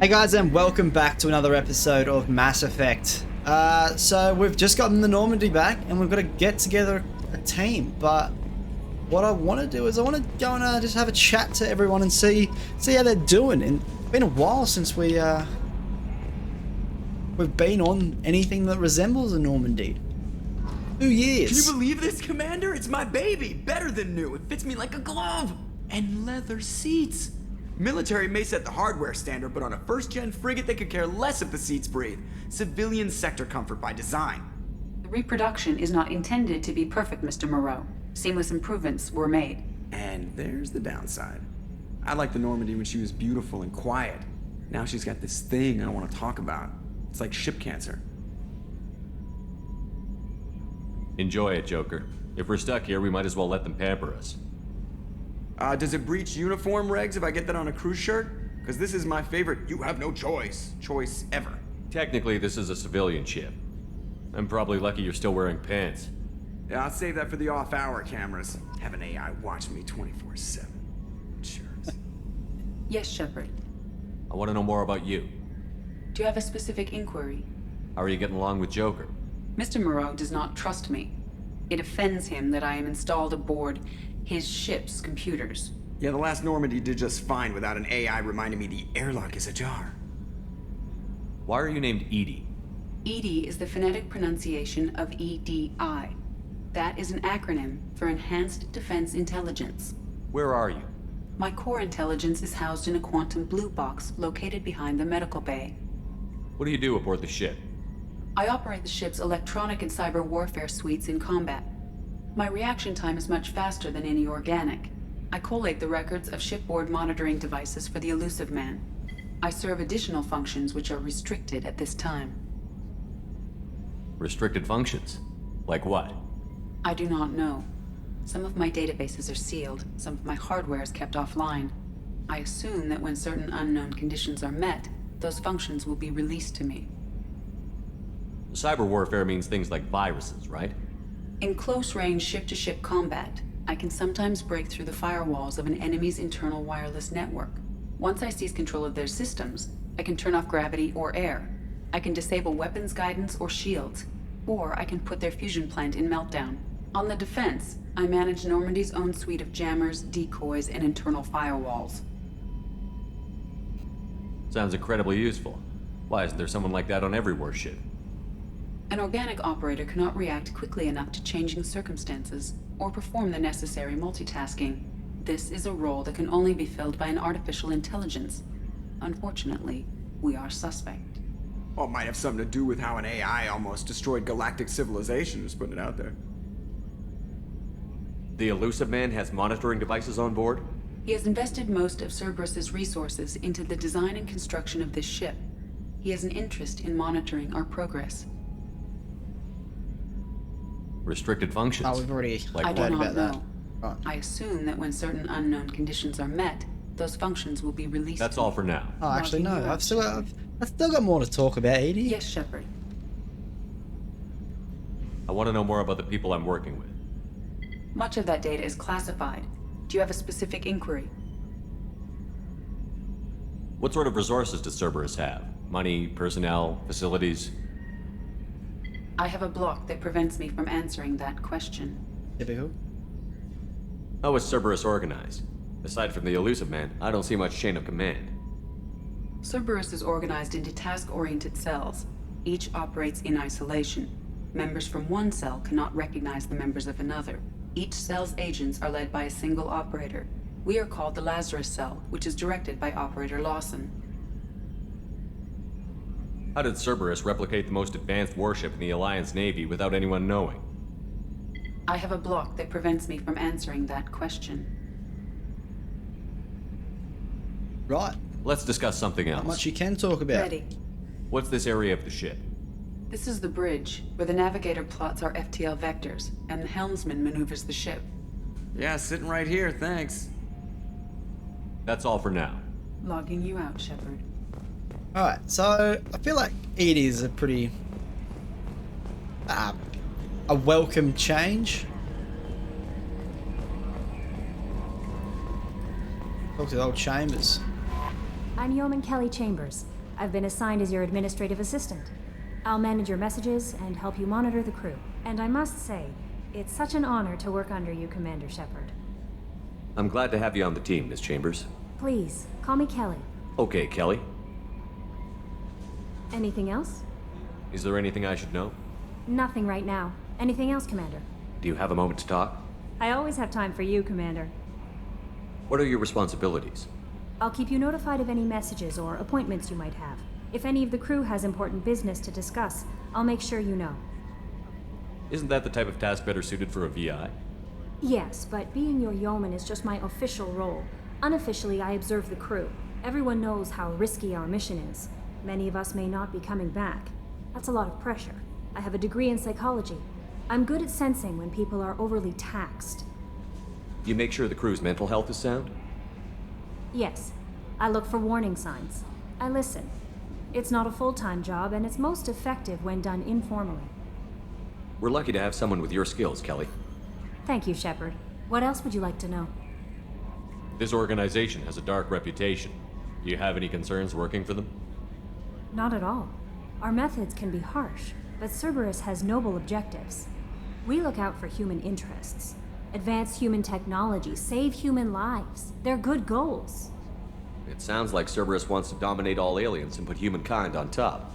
Hey guys, and welcome back to another episode of Mass Effect. So we've just gotten the Normandy back, and we've got to get together a team. But what I want to do is I want to go and just have a chat to everyone and see how they're doing. And it's been a while since we've been on anything that resembles a Normandy. 2 years. Can you believe this, Commander? It's my baby. Better than new. It fits me like a glove. And leather seats. Military may set the hardware standard, but on a first-gen frigate, they could care less if the seats breathe. Civilian sector comfort by design. The reproduction is not intended to be perfect, Mr. Moreau. Seamless improvements were made. And there's the downside. I liked the Normandy when she was beautiful and quiet. Now she's got this thing I don't want to talk about. It's like ship cancer. Enjoy it, Joker. If we're stuck here, we might as well let them pamper us. Does it breach uniform regs if I get that on a cruise shirt? Because this is my favorite you have no choice ever. Technically, this is a civilian ship. I'm probably lucky you're still wearing pants. Yeah, I'll save that for the off-hour cameras. Have an AI watch me 24/7. Jerks. Yes, Shepard. I want to know more about you. Do you have a specific inquiry? How are you getting along with Joker? Mr. Moreau does not trust me. It offends him that I am installed aboard his ship's computers. Yeah, the last Normandy did just fine without an AI reminding me the airlock is ajar. Why are you named Edie? EDI is the phonetic pronunciation of EDI. That is an acronym for Enhanced Defense Intelligence. Where are you? My core intelligence is housed in a quantum blue box located behind the medical bay. What do you do aboard the ship? I operate the ship's electronic and cyber warfare suites in combat. My reaction time is much faster than any organic. I collate the records of shipboard monitoring devices for the Elusive Man. I serve additional functions which are restricted at this time. Restricted functions? Like what? I do not know. Some of my databases are sealed, some of my hardware is kept offline. I assume that when certain unknown conditions are met, those functions will be released to me. Cyber warfare means things like viruses, right? In close-range ship-to-ship combat, I can sometimes break through the firewalls of an enemy's internal wireless network. Once I seize control of their systems, I can turn off gravity or air. I can disable weapons guidance or shields, or I can put their fusion plant in meltdown. On the defense, I manage Normandy's own suite of jammers, decoys, and internal firewalls. Sounds incredibly useful. Why isn't there someone like that on every warship? An organic operator cannot react quickly enough to changing circumstances or perform the necessary multitasking. This is a role that can only be filled by an artificial intelligence. Unfortunately, we are suspect. Well, it might have something to do with how an AI almost destroyed galactic civilization, just putting it out there. The Elusive Man has monitoring devices on board? He has invested most of Cerberus's resources into the design and construction of this ship. He has an interest in monitoring our progress. Restricted functions? Oh, we've already Like I do learned not about know. that. Right. I assume that when certain unknown conditions are met, those functions will be released. That's all for now. Oh, actually, no. Logging you out, I've still got more to talk about, Edie. Yes, Shepard. I want to know more about the people I'm working with. Much of that data is classified. Do you have a specific inquiry? What sort of resources does Cerberus have? Money, personnel, facilities? I have a block that prevents me from answering that question. Typical. How is Cerberus organized? Aside from the Elusive Man, I don't see much chain of command. Cerberus is organized into task-oriented cells. Each operates in isolation. Members from one cell cannot recognize the members of another. Each cell's agents are led by a single operator. We are called the Lazarus Cell, which is directed by Operator Lawson. How did Cerberus replicate the most advanced warship in the Alliance Navy without anyone knowing? I have a block that prevents me from answering that question. Right. Let's discuss something else. Not much you can talk about. Ready. What's this area of the ship? This is the bridge, where the navigator plots our FTL vectors, and the helmsman maneuvers the ship. Yeah, sitting right here, thanks. That's all for now. Logging you out, Shepard. Alright, so I feel like Edie is a pretty a welcome change. Talk to the old Chambers. I'm Yeoman Kelly Chambers. I've been assigned as your administrative assistant. I'll manage your messages and help you monitor the crew. And I must say, it's such an honor to work under you, Commander Shepard. I'm glad to have you on the team, Miss Chambers. Please, call me Kelly. Okay, Kelly. Anything else? Is there anything I should know? Nothing right now. Anything else, Commander? Do you have a moment to talk? I always have time for you, Commander. What are your responsibilities? I'll keep you notified of any messages or appointments you might have. If any of the crew has important business to discuss, I'll make sure you know. Isn't that the type of task better suited for a VI? Yes, but being your yeoman is just my official role. Unofficially, I observe the crew. Everyone knows how risky our mission is. Many of us may not be coming back. That's a lot of pressure. I have a degree in psychology. I'm good at sensing when people are overly taxed. You make sure the crew's mental health is sound? Yes, I look for warning signs. I listen. It's not a full-time job, and it's most effective when done informally. We're lucky to have someone with your skills, Kelly. Thank you, Shepard. What else would you like to know? This organization has a dark reputation. Do you have any concerns working for them? Not at all. Our methods can be harsh, but Cerberus has noble objectives. We look out for human interests. Advance human technology, save human lives. They're good goals. It sounds like Cerberus wants to dominate all aliens and put humankind on top.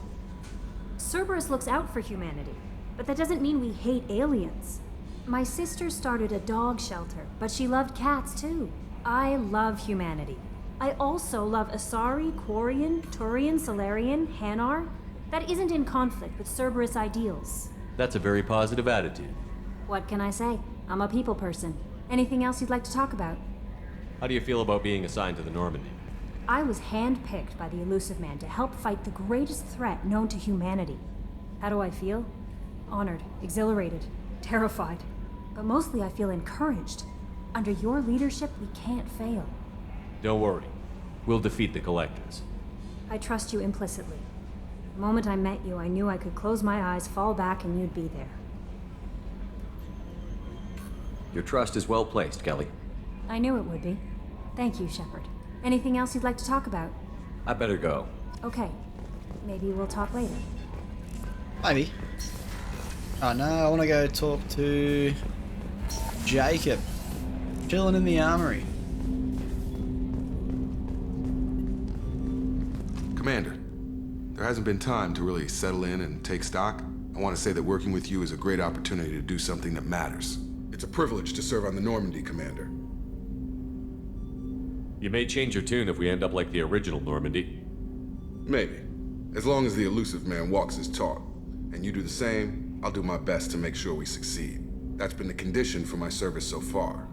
Cerberus looks out for humanity, but that doesn't mean we hate aliens. My sister started a dog shelter, but she loved cats too. I love humanity. I also love Asari, Quarian, Turian, Solarian, Hanar. That isn't in conflict with Cerberus ideals. That's a very positive attitude. What can I say? I'm a people person. Anything else you'd like to talk about? How do you feel about being assigned to the Normandy? I was handpicked by the Elusive Man to help fight the greatest threat known to humanity. How do I feel? Honored, exhilarated, terrified. But mostly I feel encouraged. Under your leadership, we can't fail. Don't worry. We'll defeat the Collectors. I trust you implicitly. The moment I met you, I knew I could close my eyes, fall back, and you'd be there. Your trust is well placed, Kelly. I knew it would be. Thank you, Shepard. Anything else you'd like to talk about? I better go. Okay. Maybe we'll talk later. Maybe. Oh no, I want to go talk to Jacob. Chilling in the armory. Commander, there hasn't been time to really settle in and take stock. I want to say that working with you is a great opportunity to do something that matters. It's a privilege to serve on the Normandy, Commander. You may change your tune if we end up like the original Normandy. Maybe. As long as the Elusive Man walks his talk, and you do the same, I'll do my best to make sure we succeed. That's been the condition for my service so far.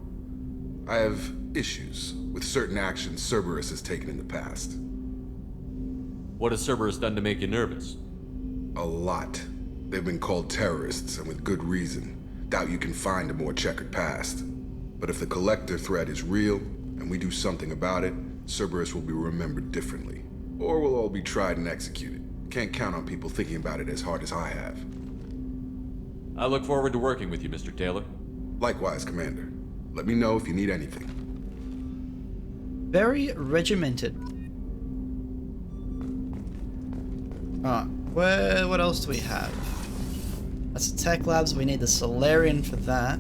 I have issues with certain actions Cerberus has taken in the past. What has Cerberus done to make you nervous? A lot. They've been called terrorists, and with good reason. Doubt you can find a more checkered past. But if the Collector threat is real, and we do something about it, Cerberus will be remembered differently. Or we'll all be tried and executed. Can't count on people thinking about it as hard as I have. I look forward to working with you, Mr. Taylor. Likewise, Commander. Let me know if you need anything. Very regimented. Alright, what else do we have? That's the tech labs, we need the Solarian for that.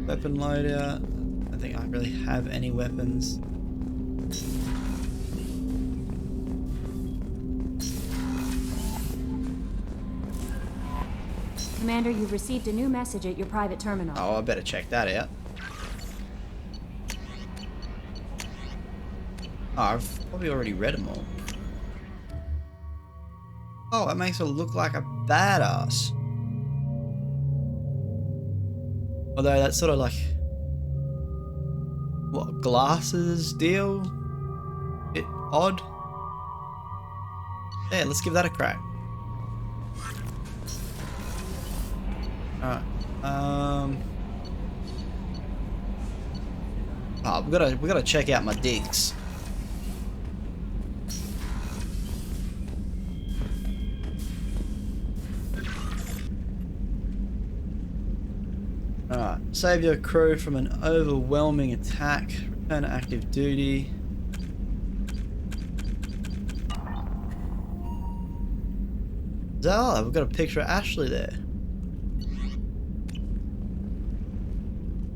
Weapon loadout. I don't think I really have any weapons. Commander, you've received a new message at your private terminal. Oh, I better check that out. Oh, I've probably already read them all. Oh, that makes her look like a badass. Although that's sort of like... what, glasses deal? Bit odd. Yeah, let's give that a crack. Alright. Oh, we gotta check out my digs. Alright, save your crew from an overwhelming attack. Return to active duty. Oh, we've got a picture of Ashley there.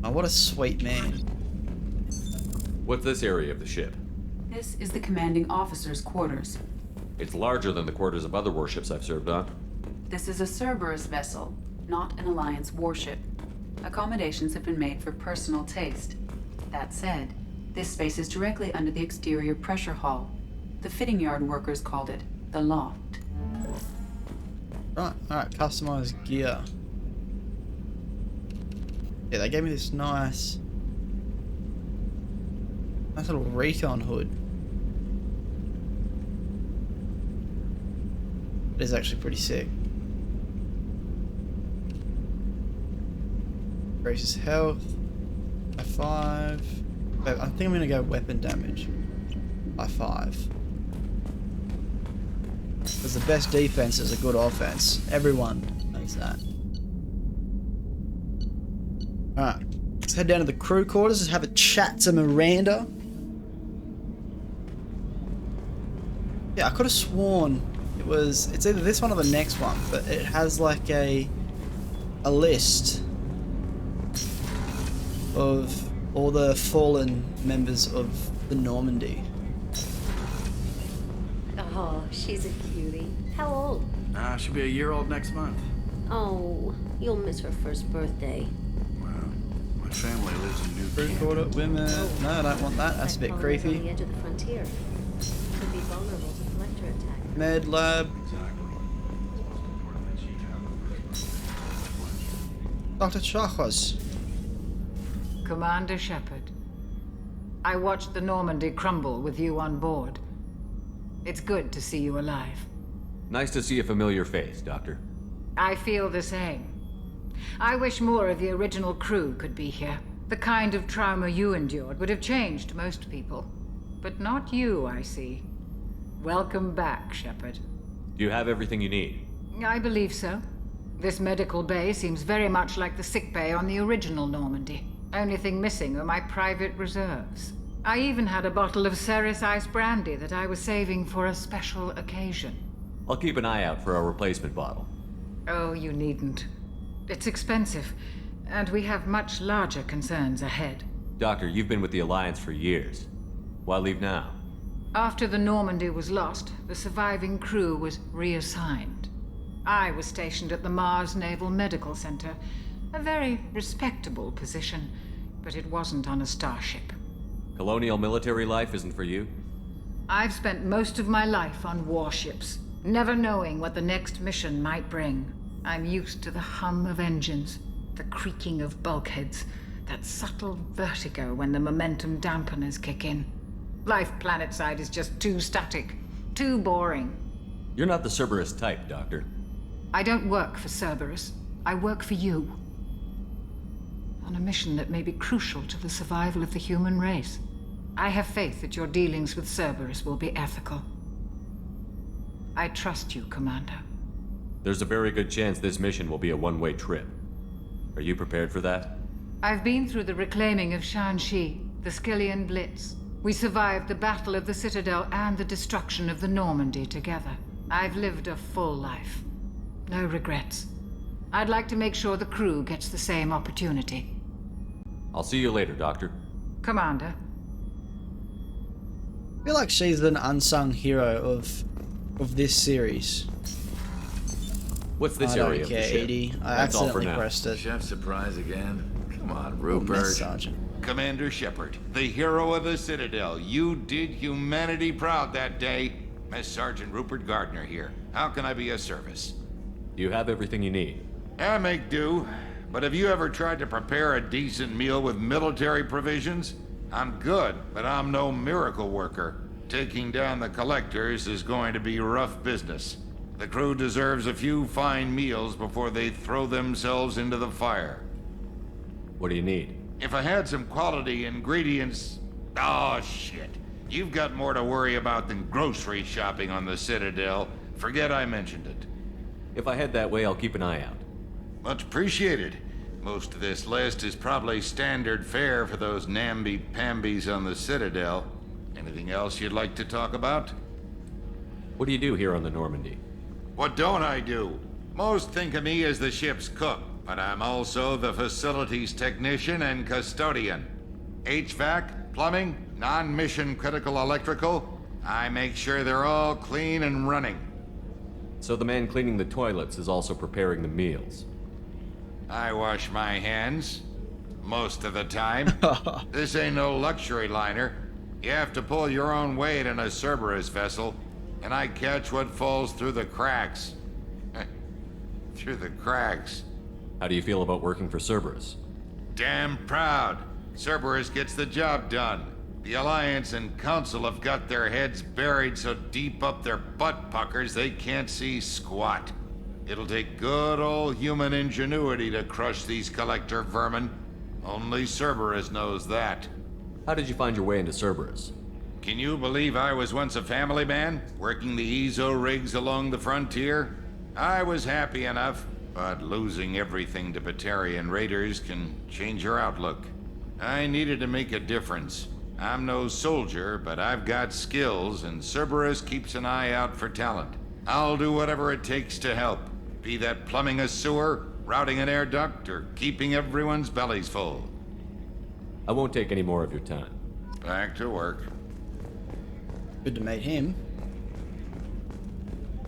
Oh, what a sweet man. What's this area of the ship? This is the commanding officer's quarters. It's larger than the quarters of other warships I've served on. This is a Cerberus vessel, not an Alliance warship. Accommodations have been made for personal taste. That said, this space is directly under the exterior pressure hull. The fitting yard workers called it the loft. Right, alright, customize gear. Yeah, they gave me this nice little recon hood. It is actually pretty sick. Increases health by 5. I think I'm gonna go weapon damage by 5. Because the best defense is a good offense. Everyone knows that. Alright, let's head down to the crew quarters and have a chat to Miranda. Yeah, I could have sworn it's either this one or the next one, but it has like a list of all the fallen members of the Normandy. Oh, she's a cutie. How old? She'll be a year old next month. Oh, you'll miss her first birthday. Well, my family lives in New Crew Canton. quarter, women. No, I don't want that. That's a bit On the creepy. edge of the frontier. Could be vulnerable to collector attack. Med lab. Dr. Chachos. Commander Shepard, I watched the Normandy crumble with you on board. It's good to see you alive. Nice to see a familiar face, Doctor. I feel the same. I wish more of the original crew could be here. The kind of trauma you endured would have changed most people. But not you, I see. Welcome back, Shepard. Do you have everything you need? I believe so. This medical bay seems very much like the sick bay on the original Normandy. Only thing missing are my private reserves. I even had a bottle of Ceres Ice brandy that I was saving for a special occasion. I'll keep an eye out for a replacement bottle. Oh, you needn't. It's expensive, and we have much larger concerns ahead. Doctor, you've been with the Alliance for years. Why leave now? After the Normandy was lost, the surviving crew was reassigned. I was stationed at the Mars Naval Medical Center, a very respectable position, but it wasn't on a starship. Colonial military life isn't for you? I've spent most of my life on warships, never knowing what the next mission might bring. I'm used to the hum of engines, the creaking of bulkheads, that subtle vertigo when the momentum dampeners kick in. Life planetside is just too static, too boring. You're not the Cerberus type, Doctor. I don't work for Cerberus. I work for you. On a mission that may be crucial to the survival of the human race. I have faith that your dealings with Cerberus will be ethical. I trust you, Commander. There's a very good chance this mission will be a one-way trip. Are you prepared for that? I've been through the reclaiming of Shanxi, the Skillian Blitz. We survived the Battle of the Citadel and the destruction of the Normandy together. I've lived a full life. No regrets. I'd like to make sure the crew gets the same opportunity. I'll see you later, Doctor. Commander. I feel like she's an unsung hero of this series. What's this I don't area of the care, ship? Edie. I That's all for accidentally now. pressed it. Chef surprise again? Come on, Oh, Rupert. Miss Sergeant. Commander Shepard, the hero of the Citadel. You did humanity proud that day. Mess Sergeant Rupert Gardner here. How can I be of service? Do you have everything you need? I make do, but have you ever tried to prepare a decent meal with military provisions? I'm good, but I'm no miracle worker. Taking down the collectors is going to be rough business. The crew deserves a few fine meals before they throw themselves into the fire. What do you need? If I had some quality ingredients... Oh, shit. You've got more to worry about than grocery shopping on the Citadel. Forget I mentioned it. If I head that way, I'll keep an eye out. Much appreciated. Most of this list is probably standard fare for those namby-pambies on the Citadel. Anything else you'd like to talk about? What do you do here on the Normandy? What don't I do? Most think of me as the ship's cook, but I'm also the facilities technician and custodian. HVAC, plumbing, non-mission critical electrical, I make sure they're all clean and running. So the man cleaning the toilets is also preparing the meals. I wash my hands. Most of the time. This ain't no luxury liner. You have to pull your own weight in a Cerberus vessel, and I catch what falls through the cracks. Through the cracks. How do you feel about working for Cerberus? Damn proud. Cerberus gets the job done. The Alliance and Council have got their heads buried so deep up their butt puckers they can't see squat. It'll take good old human ingenuity to crush these collector vermin. Only Cerberus knows that. How did you find your way into Cerberus? Can you believe I was once a family man, working the EZO rigs along the frontier? I was happy enough, but losing everything to Batarian raiders can change your outlook. I needed to make a difference. I'm no soldier, but I've got skills, and Cerberus keeps an eye out for talent. I'll do whatever it takes to help. Be that plumbing a sewer, routing an air duct, or keeping everyone's bellies full. I won't take any more of your time. Back to work. Good to meet him.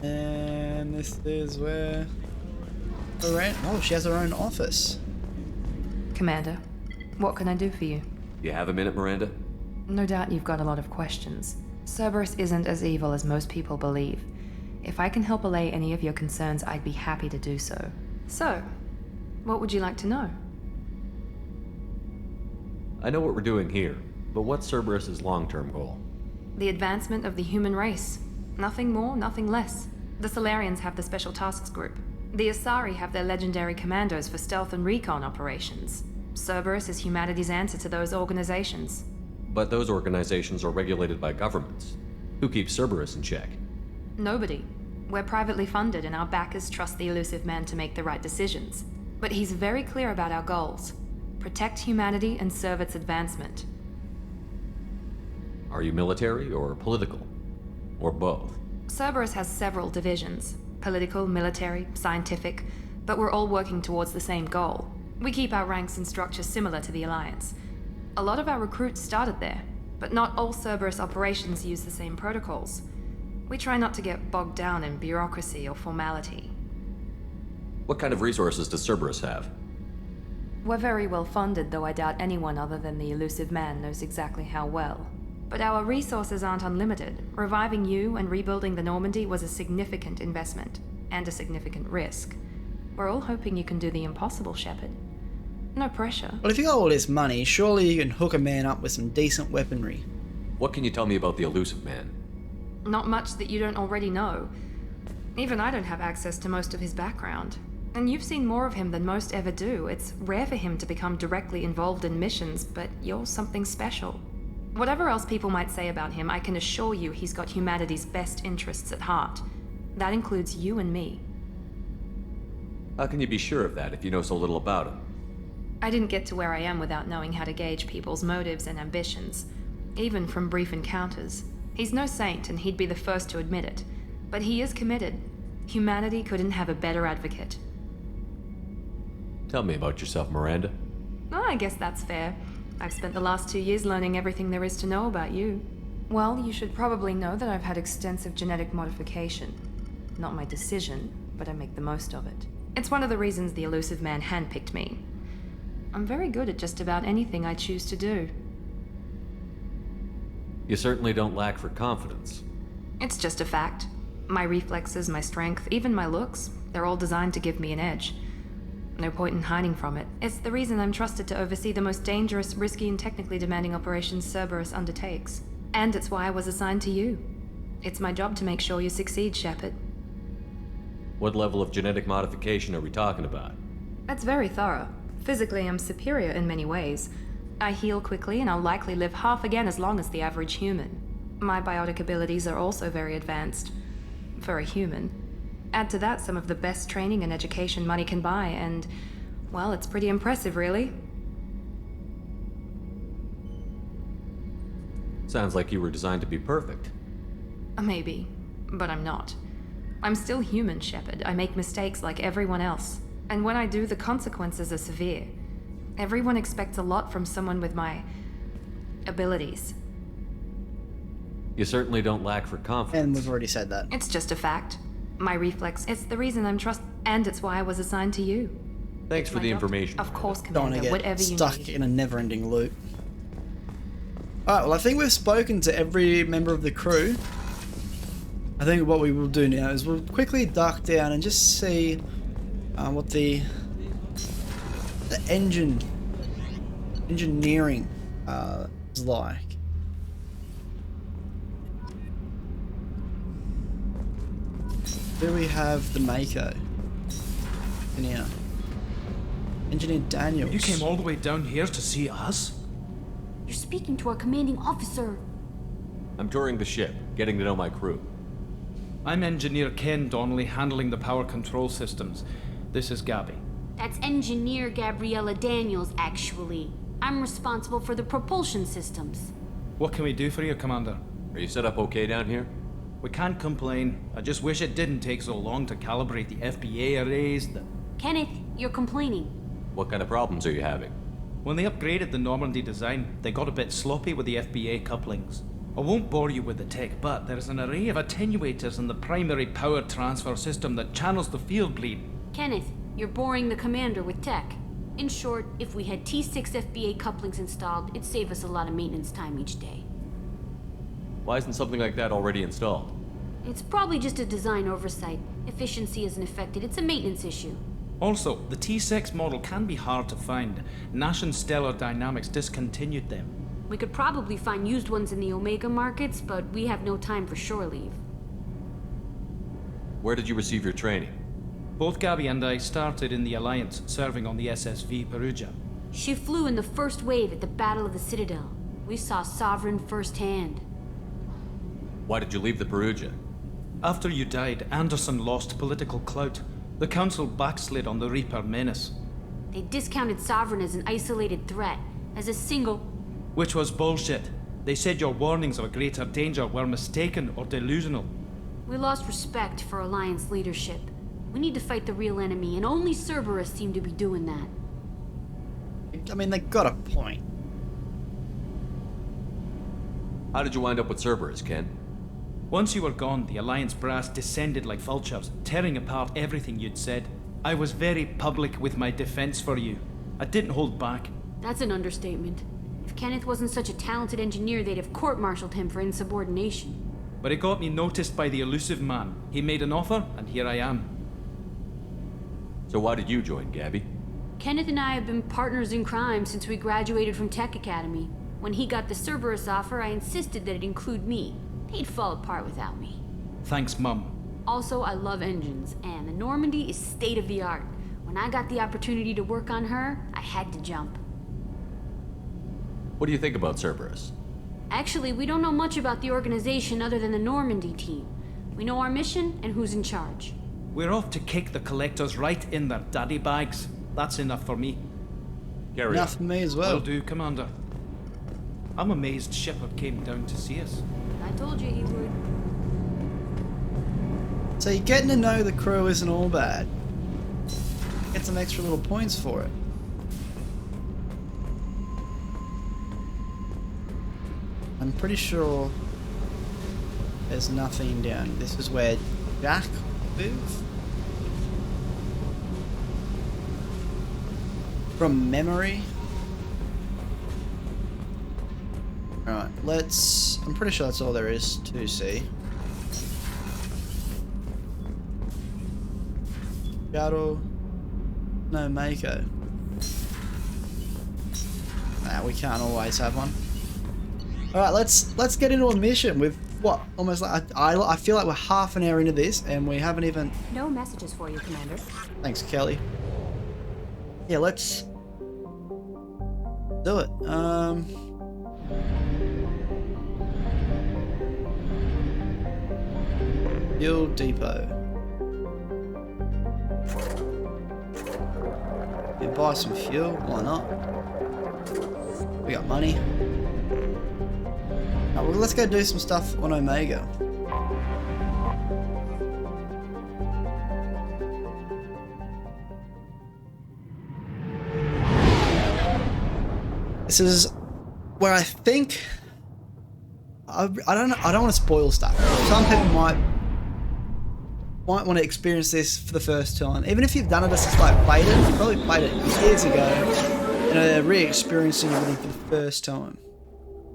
And this is where... Oh, she has her own office. Commander, what can I do for you? You have a minute, Miranda? No doubt you've got a lot of questions. Cerberus isn't as evil as most people believe. If I can help allay any of your concerns, I'd be happy to do so. So, what would you like to know? I know what we're doing here, but what's Cerberus's long-term goal? The advancement of the human race. Nothing more, nothing less. The Solarians have the Special Tasks Group. The Asari have their legendary commandos for stealth and recon operations. Cerberus is humanity's answer to those organizations. But those organizations are regulated by governments. Who keeps Cerberus in check? Nobody. We're privately funded and our backers trust the elusive man to make the right decisions. But he's very clear about our goals. Protect humanity and serve its advancement. Are you military or political? Or both? Cerberus has several divisions. Political, military, scientific, but we're all working towards the same goal. We keep our ranks and structure similar to the Alliance. A lot of our recruits started there, but not all Cerberus operations use the same protocols. We try not to get bogged down in bureaucracy or formality. What kind of resources does Cerberus have? We're very well funded, though I doubt anyone other than the elusive man knows exactly how well. But our resources aren't unlimited. Reviving you and rebuilding the Normandy was a significant investment, and a significant risk. We're all hoping you can do the impossible, Shepard. No pressure. Well, if you got all this money, surely you can hook a man up with some decent weaponry. What can you tell me about the elusive man? Not much that you don't already know. Even I don't have access to most of his background. And you've seen more of him than most ever do. It's rare for him to become directly involved in missions, but you're something special. Whatever else people might say about him, I can assure you he's got humanity's best interests at heart. That includes you and me. How can you be sure of that if you know so little about him? I didn't get to where I am without knowing how to gauge people's motives and ambitions, even from brief encounters. He's no saint, and he'd be the first to admit it. But he is committed. Humanity couldn't have a better advocate. Tell me about yourself, Miranda. Oh, I guess that's fair. I've spent the last 2 years learning everything there is to know about you. Well, you should probably know that I've had extensive genetic modification. Not my decision, but I make the most of it. It's one of the reasons the elusive man handpicked me. I'm very good at just about anything I choose to do. You certainly don't lack for confidence. It's just a fact. My reflexes, my strength, even my looks, they're all designed to give me an edge. No point in hiding from it. It's the reason I'm trusted to oversee the most dangerous, risky, and technically demanding operations Cerberus undertakes. And it's why I was assigned to you. It's my job to make sure you succeed, Shepard. What level of genetic modification are we talking about? That's very thorough. Physically, I'm superior in many ways. I heal quickly, and I'll likely live half again as long as the average human. My biotic abilities are also very advanced. For a human. Add to that some of the best training and education money can buy, and, well, it's pretty impressive, really. Sounds like you were designed to be perfect. Maybe, but I'm not. I'm still human, Shepard. I make mistakes like everyone else. And when I do, the consequences are severe. Everyone expects a lot from someone with my abilities. You certainly don't lack for confidence. And we've already said that. It's just a fact. My reflex, it's the reason I'm and it's why I was assigned to you. Thanks for the information. Of course, Don't want Commander, to whatever get you stuck need. in a never-ending loop. Alright, well I think we've spoken to every member of the crew. I think what we will do now is we'll quickly duck down and just see what the engineering is like. Here we have the Mako. Engineer Daniels. You came all the way down here to see us? You're speaking to our commanding officer. I'm touring the ship, getting to know my crew. I'm Engineer Ken Donnelly, handling the power control systems. This is Gabby. That's Engineer Gabriella Daniels, actually. I'm responsible for the propulsion systems. What can we do for you, Commander? Are you set up okay down here? We can't complain. I just wish it didn't take so long to calibrate the FBA arrays. Kenneth, you're complaining. What kind of problems are you having? When they upgraded the Normandy design, they got a bit sloppy with the FBA couplings. I won't bore you with the tech, but there's an array of attenuators in the primary power transfer system that channels the field bleed. Kenneth, you're boring the commander with tech. In short, if we had T6 FBA couplings installed, it'd save us a lot of maintenance time each day. Why isn't something like that already installed? It's probably just a design oversight. Efficiency isn't affected, it's a maintenance issue. Also, the T6 model can be hard to find. Nash and Stellar Dynamics discontinued them. We could probably find used ones in the Omega markets, but we have no time for shore leave. Where did you receive your training? Both Gabby and I started in the Alliance, serving on the SSV Perugia. She flew in the first wave at the Battle of the Citadel. We saw Sovereign firsthand. Why did you leave the Perugia? After you died, Anderson lost political clout. The Council backslid on the Reaper menace. They discounted Sovereign as an isolated threat, as a single... Which was bullshit. They said your warnings of a greater danger were mistaken or delusional. We lost respect for Alliance leadership. We need to fight the real enemy, and only Cerberus seem to be doing that. I mean, they got a point. How did you wind up with Cerberus, Ken? Once you were gone, the Alliance brass descended like vultures, tearing apart everything you'd said. I was very public with my defense for you. I didn't hold back. That's an understatement. If Kenneth wasn't such a talented engineer, they'd have court-martialed him for insubordination. But it got me noticed by the elusive man. He made an offer, and here I am. So why did you join, Gabby? Kenneth and I have been partners in crime since we graduated from Tech Academy. When he got the Cerberus offer, I insisted that it include me. He'd fall apart without me. Thanks, Mum. Also, I love engines, and the Normandy is state-of-the-art. When I got the opportunity to work on her, I had to jump. What do you think about Cerberus? Actually, we don't know much about the organization other than the Normandy team. We know our mission and who's in charge. We're off to kick the Collectors right in their daddy bags. That's enough for me. Carry Enough for me as well. Will do, Commander. I'm amazed Shepard came down to see us. I told you he would. So you're getting to know the crew isn't all bad. Get some extra little points for it. I'm pretty sure there's nothing down. This is where Jack lives. From memory. Alright, let's... I'm pretty sure that's all there is to see. Shadow. No, Mako. Nah, we can't always have one. Alright, let's get into a mission with what? Almost like I feel like we're half an hour into this and we haven't even... No messages for you, Commander. Thanks, Kelly. Yeah, let's do it. Fuel depot. Yeah, buy some fuel, why not? We got money. Well, let's go do some stuff on Omega. This is where I think I don't want to spoil stuff. Some people might want to experience this for the first time. Even if you've done it, just like played it, probably played it years ago, you know, they're re-experiencing everything for the first time.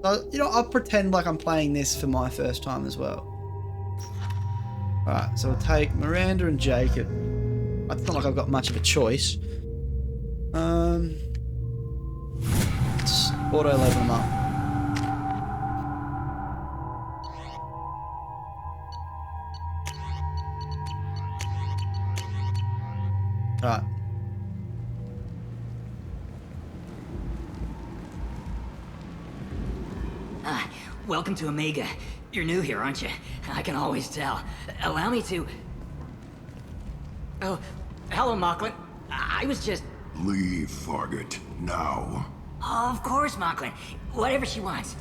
So, you know, I'll pretend like I'm playing this for my first time as well. Alright, so we'll take Miranda and Jacob. It's not like I've got much of a choice. Let's auto level them up. Alright. Welcome to Omega. You're new here, aren't you? I can always tell. Allow me to... Oh, hello, Mocklin. I was just... Leave, Fargate. Now. Of course, Mocklin. Whatever she wants.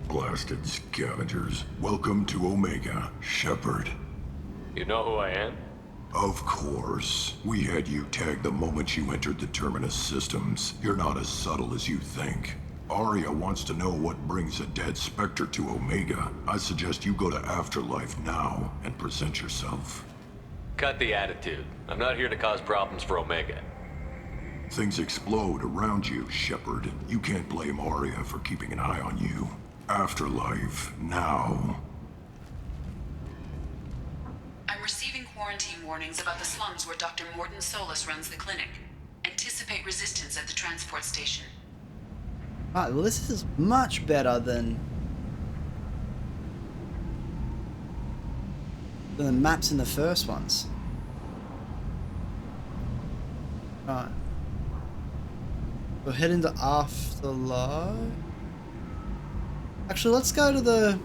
Blasted scavengers. Welcome to Omega, Shepard. You know who I am? Of course. We had you tagged the moment you entered the Terminus systems. You're not as subtle as you think. Arya wants to know what brings a dead Spectre to Omega. I suggest you go to Afterlife now and present yourself. Cut the attitude. I'm not here to cause problems for Omega. Things explode around you, Shepard. You can't blame Arya for keeping an eye on you. Afterlife, now. I'm receiving quarantine warnings about the slums where Dr. Morton Solus runs the clinic. Anticipate resistance at the transport station. Alright, well this is much better than the maps in the first ones. Alright. We'll head into Afterlife. Actually, let's go to the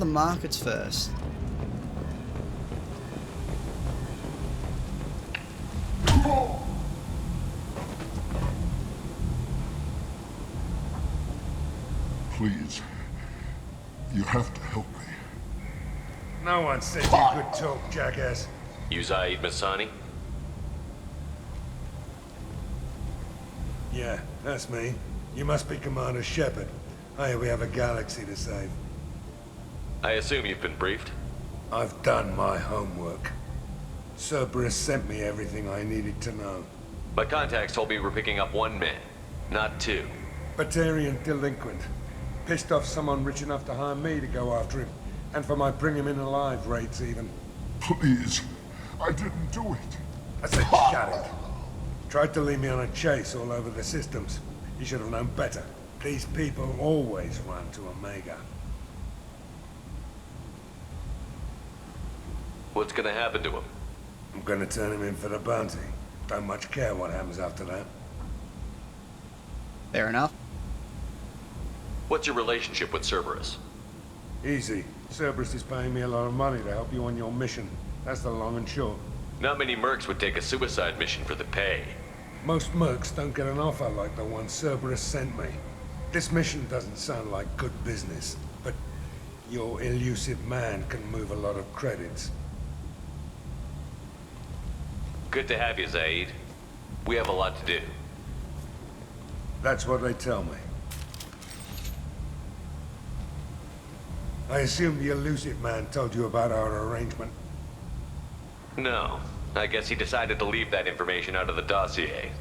markets first. Please. You have to help me. No one said you could talk, jackass. You Zaid Masani? Yeah, that's me. You must be Commander Shepard. Hey, we have a galaxy to save. I assume you've been briefed? I've done my homework. Cerberus sent me everything I needed to know. My contacts told me we're picking up one man, not two. Batarian delinquent. Pissed off someone rich enough to hire me to go after him. And for my bring him in alive rates even. Please. I didn't do it. I said shut it. Tried to lead me on a chase all over the systems. You should have known better. These people always run to Omega. What's gonna happen to him? I'm gonna turn him in for the bounty. Don't much care what happens after that. Fair enough. What's your relationship with Cerberus? Easy. Cerberus is paying me a lot of money to help you on your mission. That's the long and short. Not many mercs would take a suicide mission for the pay. Most mercs don't get an offer like the one Cerberus sent me. This mission doesn't sound like good business, but your elusive man can move a lot of credits. Good to have you, Zaid. We have a lot to do. That's what they tell me. I assume the elusive man told you about our arrangement. No. I guess he decided to leave that information out of the dossier.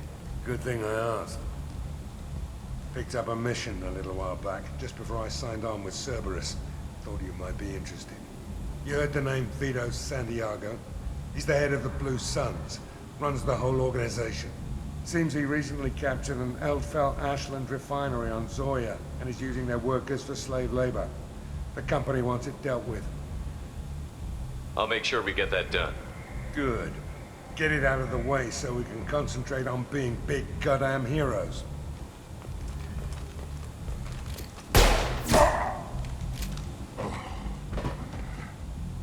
Good thing I asked. Picked up a mission a little while back, just before I signed on with Cerberus. Thought you might be interested. You heard the name Vito Santiago? He's the head of the Blue Suns. Runs the whole organization. Seems he recently captured an Eldfell Ashland refinery on Zoya, and is using their workers for slave labor. The company wants it dealt with. I'll make sure we get that done. Good. Get it out of the way so we can concentrate on being big goddamn heroes.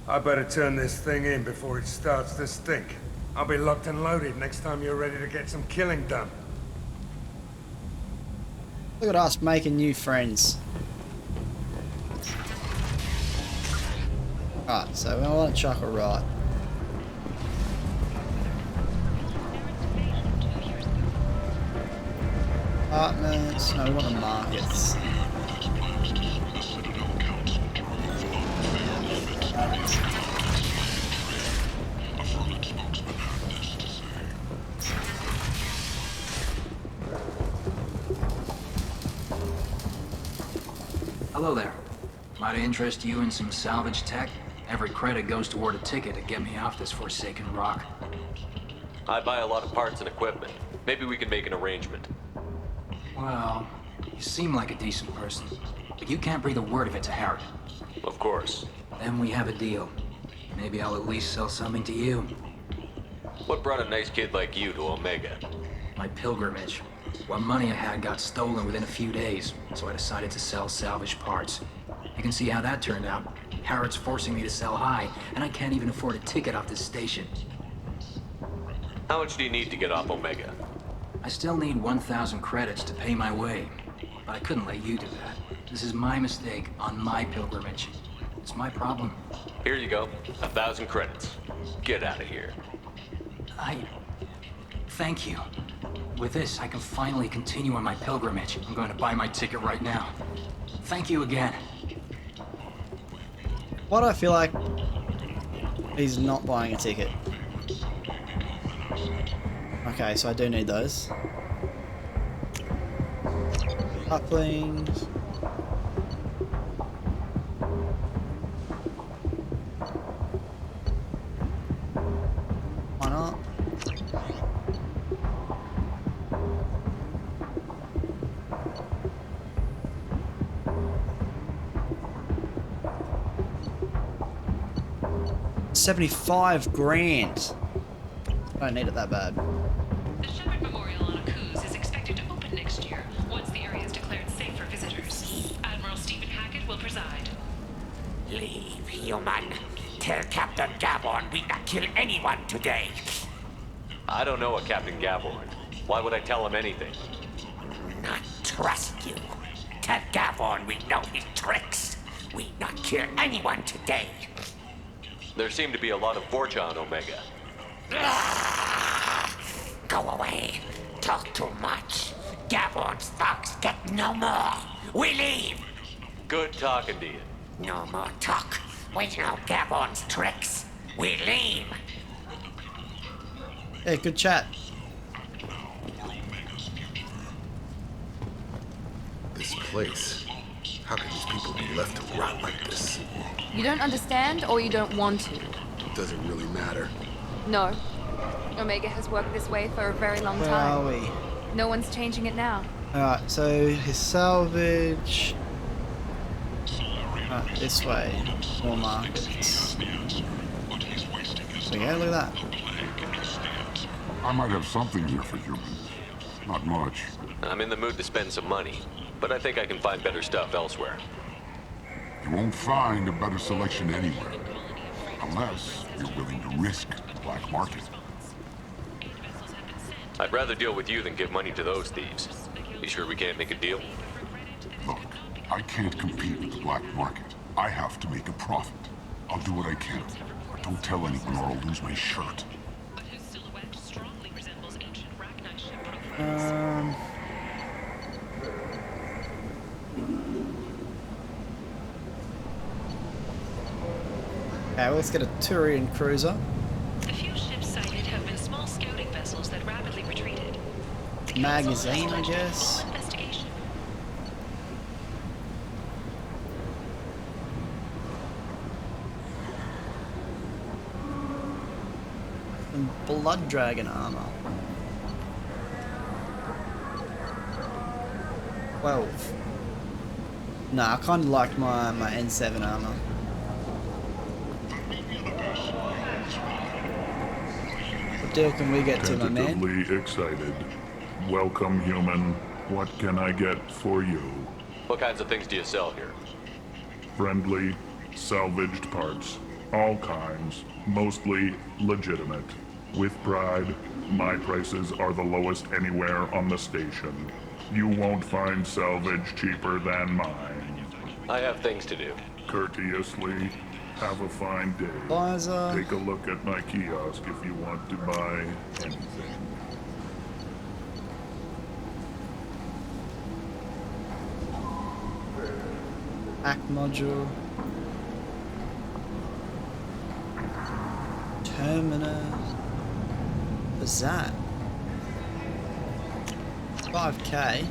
I better turn this thing in before it starts to stink. I'll be locked and loaded next time you're ready to get some killing done. Look at us making new friends. Alright, so we want to chuck a right. Apartments. No, we want the markets. Hello there. Might I interest you in some salvage tech? Every credit goes toward a ticket to get me off this forsaken rock. I buy a lot of parts and equipment. Maybe we can make an arrangement. Well, you seem like a decent person, but you can't breathe a word of it to Harry. Of course. Then we have a deal. Maybe I'll at least sell something to you. What brought a nice kid like you to Omega? My pilgrimage. What money I had got stolen within a few days, so I decided to sell salvaged parts. You can see how that turned out. Harrod's forcing me to sell high, and I can't even afford a ticket off this station. How much do you need to get off Omega? I still need 1,000 credits to pay my way, but I couldn't let you do that. This is my mistake on my pilgrimage. It's my problem. Here you go. 1,000 credits. Get out of here. Thank you. With this, I can finally continue on my pilgrimage. I'm going to buy my ticket right now. Thank you again. Why do I feel like he's not buying a ticket? Okay, so I do need those. Couplings. Why not? $75 grand. I don't need it that bad. The Shepard Memorial on Akuz is expected to open next year, once the area is declared safe for visitors. Admiral Stephen Hackett will preside. Leave, human. Tell Captain Gaborn we not kill anyone today. I don't know a Captain Gaborn. Why would I tell him anything? Not trust you. Tell Gaborn we know his tricks. We not kill anyone today. There seem to be a lot of Vorcha on Omega. Go away. Talk too much. Gaborn's thugs get no more. We leave. Good talking to you. No more talk. We know Gaborn's tricks. We leave. Hey, good chat. This place. How can these people be left to rot like this? You don't understand, or you don't want to? It doesn't really matter. No. Omega has worked this way for a very long Where time. are we? No one's changing it now. Alright, so his salvage. This way. More markets. There we go, look at that. I might have something here for humans. Not much. I'm in the mood to spend some money, but I think I can find better stuff elsewhere. You won't find a better selection anywhere. Unless you're willing to risk the black market. I'd rather deal with you than give money to those thieves. You sure we can't make a deal? Look, I can't compete with the black market. I have to make a profit. I'll do what I can. But don't tell anyone or I'll lose my shirt. Okay, well, let's get a Turian cruiser. The few ships sighted have been small scouting vessels that rapidly retreated. Magazine, I guess. Investigation. And Blood Dragon armor. 12. Nah, I kind of like my N7 armor. What deal can we get to, my man? Tentatively excited. Welcome, human. What can I get for you? What kinds of things do you sell here? Friendly, salvaged parts. All kinds. Mostly legitimate. With pride, my prices are the lowest anywhere on the station. You won't find salvage cheaper than mine. I have things to do. Courteously, have a fine day. Liza. Take a look at my kiosk if you want to buy anything. Hack module. Terminus. What's that? 5k.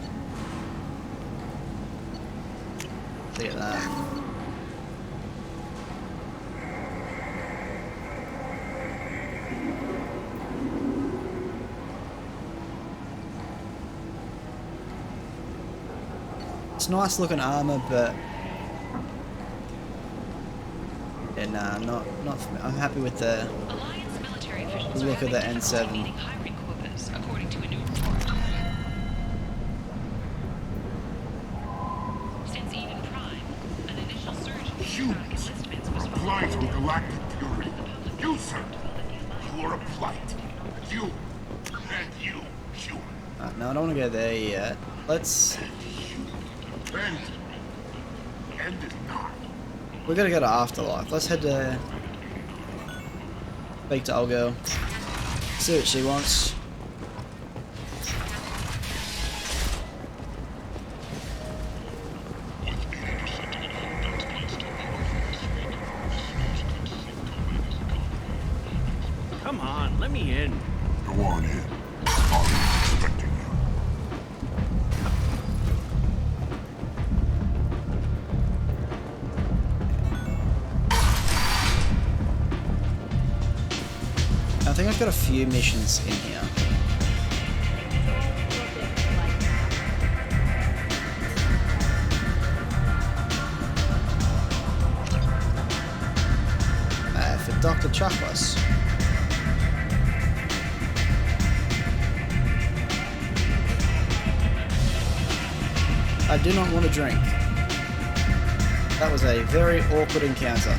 Look at that. It's nice looking armor, but yeah, nah, not for me. I'm happy with the look of the N7. According to a new report. Since Eden Prime, an initial surge in Humans are blind from galactic fury. You, sir, you are a blight. You and you, human. No, I don't want to go there yet. Let's. End is not. We gotta go to Afterlife. Let's head to. Speak to old girl. See what she wants. Come on, let me in. Go on in. I'll be expecting you. I think I've got a few missions in here. For Dr. Chakwas. I do not want to drink. That was a very awkward encounter.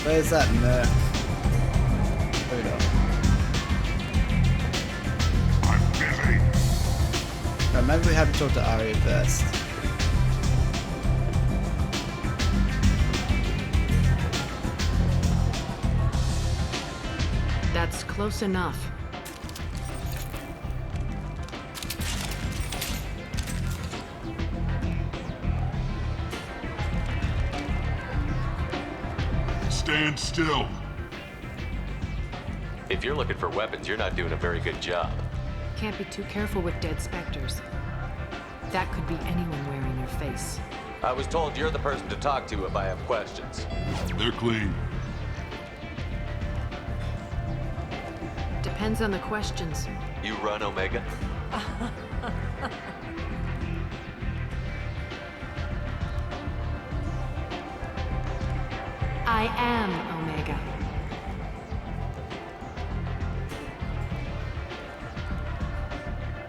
Where's that merc? Hold up. I'm busy. Right, maybe we have to talk to Arya first. That's close enough. Stand still. If you're looking for weapons, you're not doing a very good job. Can't be too careful with dead specters. That could be anyone wearing your face. I was told you're the person to talk to if I have questions. They're clean. Depends on the questions. You run Omega? I am Omega.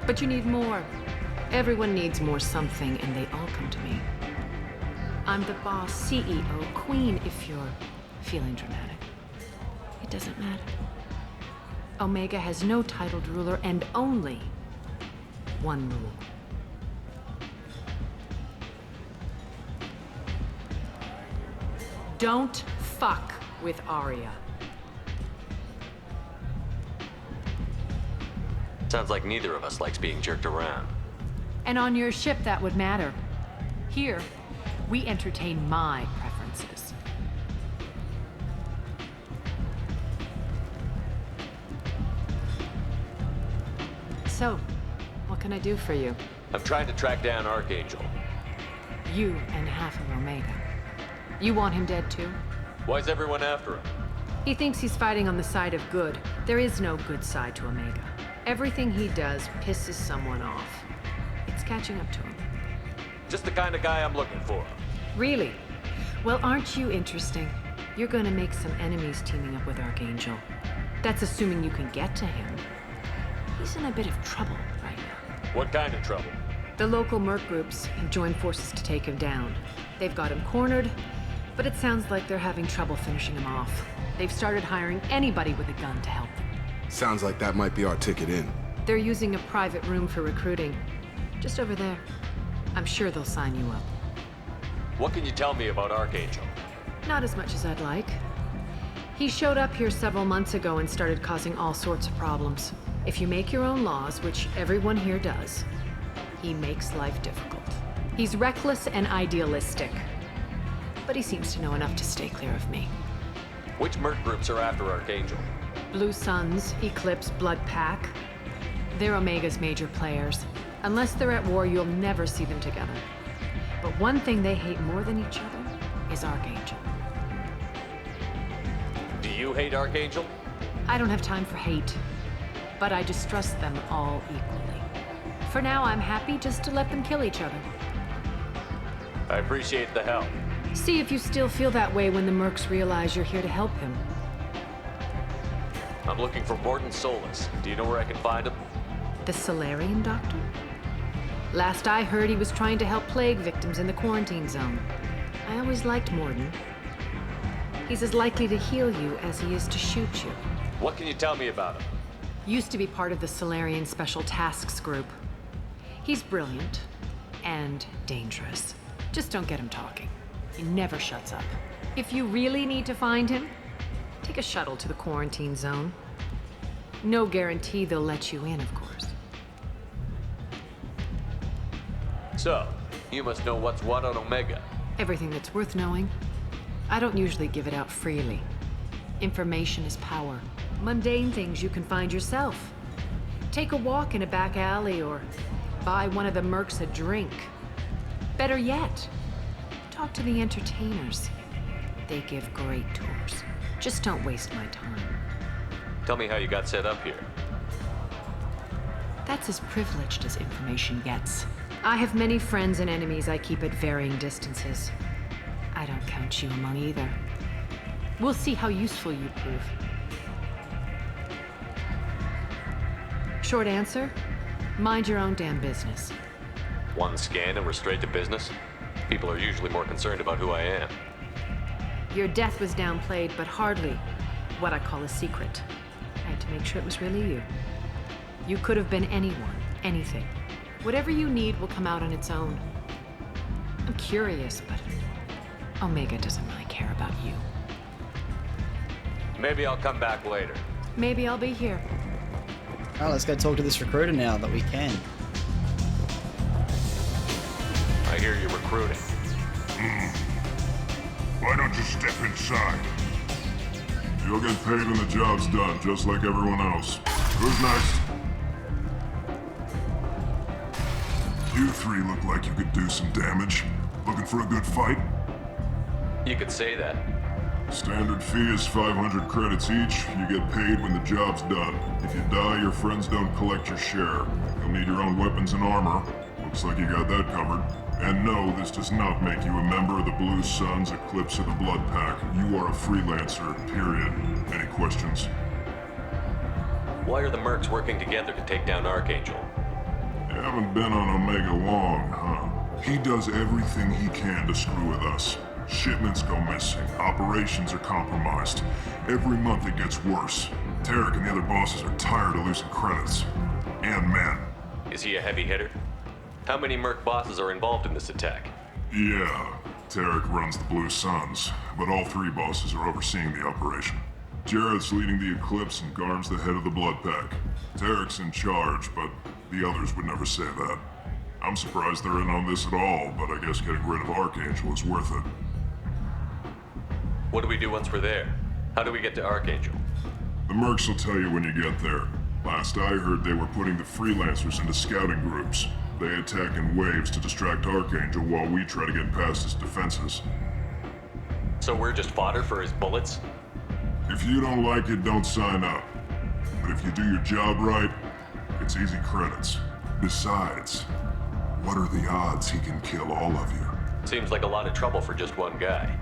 But you need more. Everyone needs more something, and they all come to me. I'm the boss, CEO, queen, if you're feeling dramatic. It doesn't matter. Omega has no titled ruler and only one rule. Don't fuck with Arya. Sounds like neither of us likes being jerked around. And on your ship, that would matter. Here, we entertain my preferences. So, what can I do for you? I'm trying to track down Archangel. You and half of Omega. You want him dead too? Why's everyone after him? He thinks he's fighting on the side of good. There is no good side to Omega. Everything he does pisses someone off. It's catching up to him. Just the kind of guy I'm looking for. Really? Well, aren't you interesting? You're gonna make some enemies teaming up with Archangel. That's assuming you can get to him. He's in a bit of trouble right now. What kind of trouble? The local merc groups have joined forces to take him down. They've got him cornered, but it sounds like they're having trouble finishing him off. They've started hiring anybody with a gun to help them. Sounds like that might be our ticket in. They're using a private room for recruiting. Just over there. I'm sure they'll sign you up. What can you tell me about Archangel? Not as much as I'd like. He showed up here several months ago and started causing all sorts of problems. If you make your own laws, which everyone here does, he makes life difficult. He's reckless and idealistic. But he seems to know enough to stay clear of me. Which merc groups are after Archangel? Blue Suns, Eclipse, Blood Pack. They're Omega's major players. Unless they're at war, you'll never see them together. But one thing they hate more than each other is Archangel. Do you hate Archangel? I don't have time for hate, but I distrust them all equally. For now, I'm happy just to let them kill each other. I appreciate the help. See if you still feel that way when the mercs realize you're here to help him. I'm looking for Morton Solus. Do you know where I can find him? The Solarian doctor? Last I heard, he was trying to help plague victims in the quarantine zone. I always liked Morton. He's as likely to heal you as he is to shoot you. What can you tell me about him? Used to be part of the Solarian Special Tasks Group. He's brilliant and dangerous. Just don't get him talking. He never shuts up. If you really need to find him, take a shuttle to the quarantine zone. No guarantee they'll let you in, of course. So, you must know what's what on Omega. Everything that's worth knowing. I don't usually give it out freely. Information is power. Mundane things you can find yourself. Take a walk in a back alley or buy one of the mercs a drink. Better yet, talk to the entertainers. They give great tours. Just don't waste my time. Tell me how you got set up here. That's as privileged as information gets. I have many friends and enemies I keep at varying distances. I don't count you among either. We'll see how useful you prove. Short answer, mind your own damn business. One scan and we're straight to business? People are usually more concerned about who I am. Your death was downplayed, but hardly what I call a secret. I had to make sure it was really you. You could have been anyone, anything. Whatever you need will come out on its own. I'm curious, but Omega doesn't really care about you. Maybe I'll come back later. Maybe I'll be here. Alright, let's go talk to this recruiter now that we can. I hear you're recruiting. Why don't you step inside? You'll get paid when the job's done, just like everyone else. Who's next? You three look like you could do some damage. Looking for a good fight? You could say that. Standard fee is 500 credits each. You get paid when the job's done. If you die, your friends don't collect your share. You'll need your own weapons and armor. Looks like you got that covered. And no, this does not make you a member of the Blue Suns, Eclipse, or the Blood Pack. You are a freelancer, period. Any questions? Why are the mercs working together to take down Archangel? You haven't been on Omega long, huh? He does everything he can to screw with us. Shipments go missing, operations are compromised. Every month it gets worse. Tarek and the other bosses are tired of losing credits. And men. Is he a heavy hitter? How many merc bosses are involved in this attack? Yeah, Tarek runs the Blue Suns, but all three bosses are overseeing the operation. Jared's leading the Eclipse and Garm's the head of the Blood Pack. Tarek's in charge, but the others would never say that. I'm surprised they're in on this at all, but I guess getting rid of Archangel is worth it. What do we do once we're there? How do we get to Archangel? The mercs will tell you when you get there. Last I heard, they were putting the freelancers into scouting groups. They attack in waves to distract Archangel while we try to get past his defenses. So we're just fodder for his bullets? If you don't like it, don't sign up. But if you do your job right, it's easy credits. Besides, what are the odds he can kill all of you? Seems like a lot of trouble for just one guy.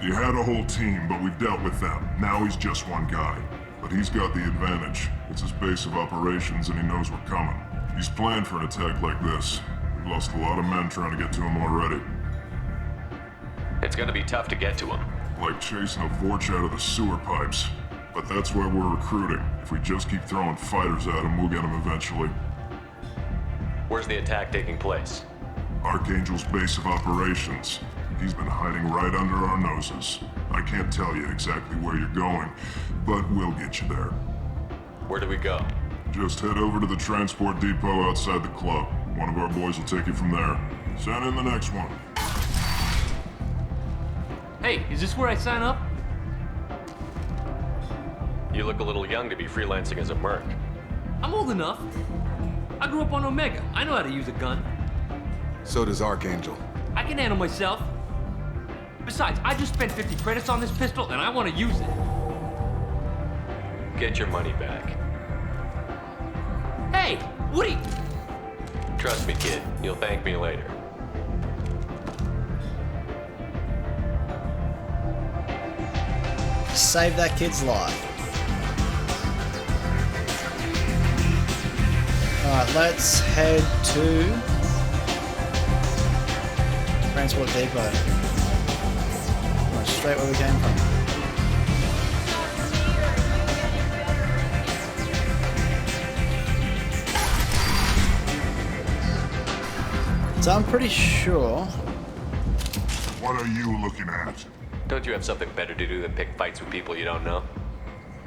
You had a whole team, but we've dealt with them. Now he's just one guy. But he's got the advantage. It's his base of operations and he knows we're coming. He's planned for an attack like this. We've lost a lot of men trying to get to him already. It's gonna be tough to get to him. Like chasing a Vorch out of the sewer pipes. But that's why we're recruiting. If we just keep throwing fighters at him, we'll get him eventually. Where's the attack taking place? Archangel's base of operations. He's been hiding right under our noses. I can't tell you exactly where you're going, but we'll get you there. Where do we go? Just head over to the transport depot outside the club. One of our boys will take you from there. Send in the next one. Hey, is this where I sign up? You look a little young to be freelancing as a merc. I'm old enough. I grew up on Omega. I know how to use a gun. So does Archangel. I can handle myself. Besides, I just spent 50 credits on this pistol and I want to use it. Get your money back. Hey, Woody! Trust me, kid. You'll thank me later. Save that kid's life. Alright, let's head to Transport Depot. Right, straight where we came from. So I'm pretty sure. What are you looking at? Don't you have something better to do than pick fights with people you don't know?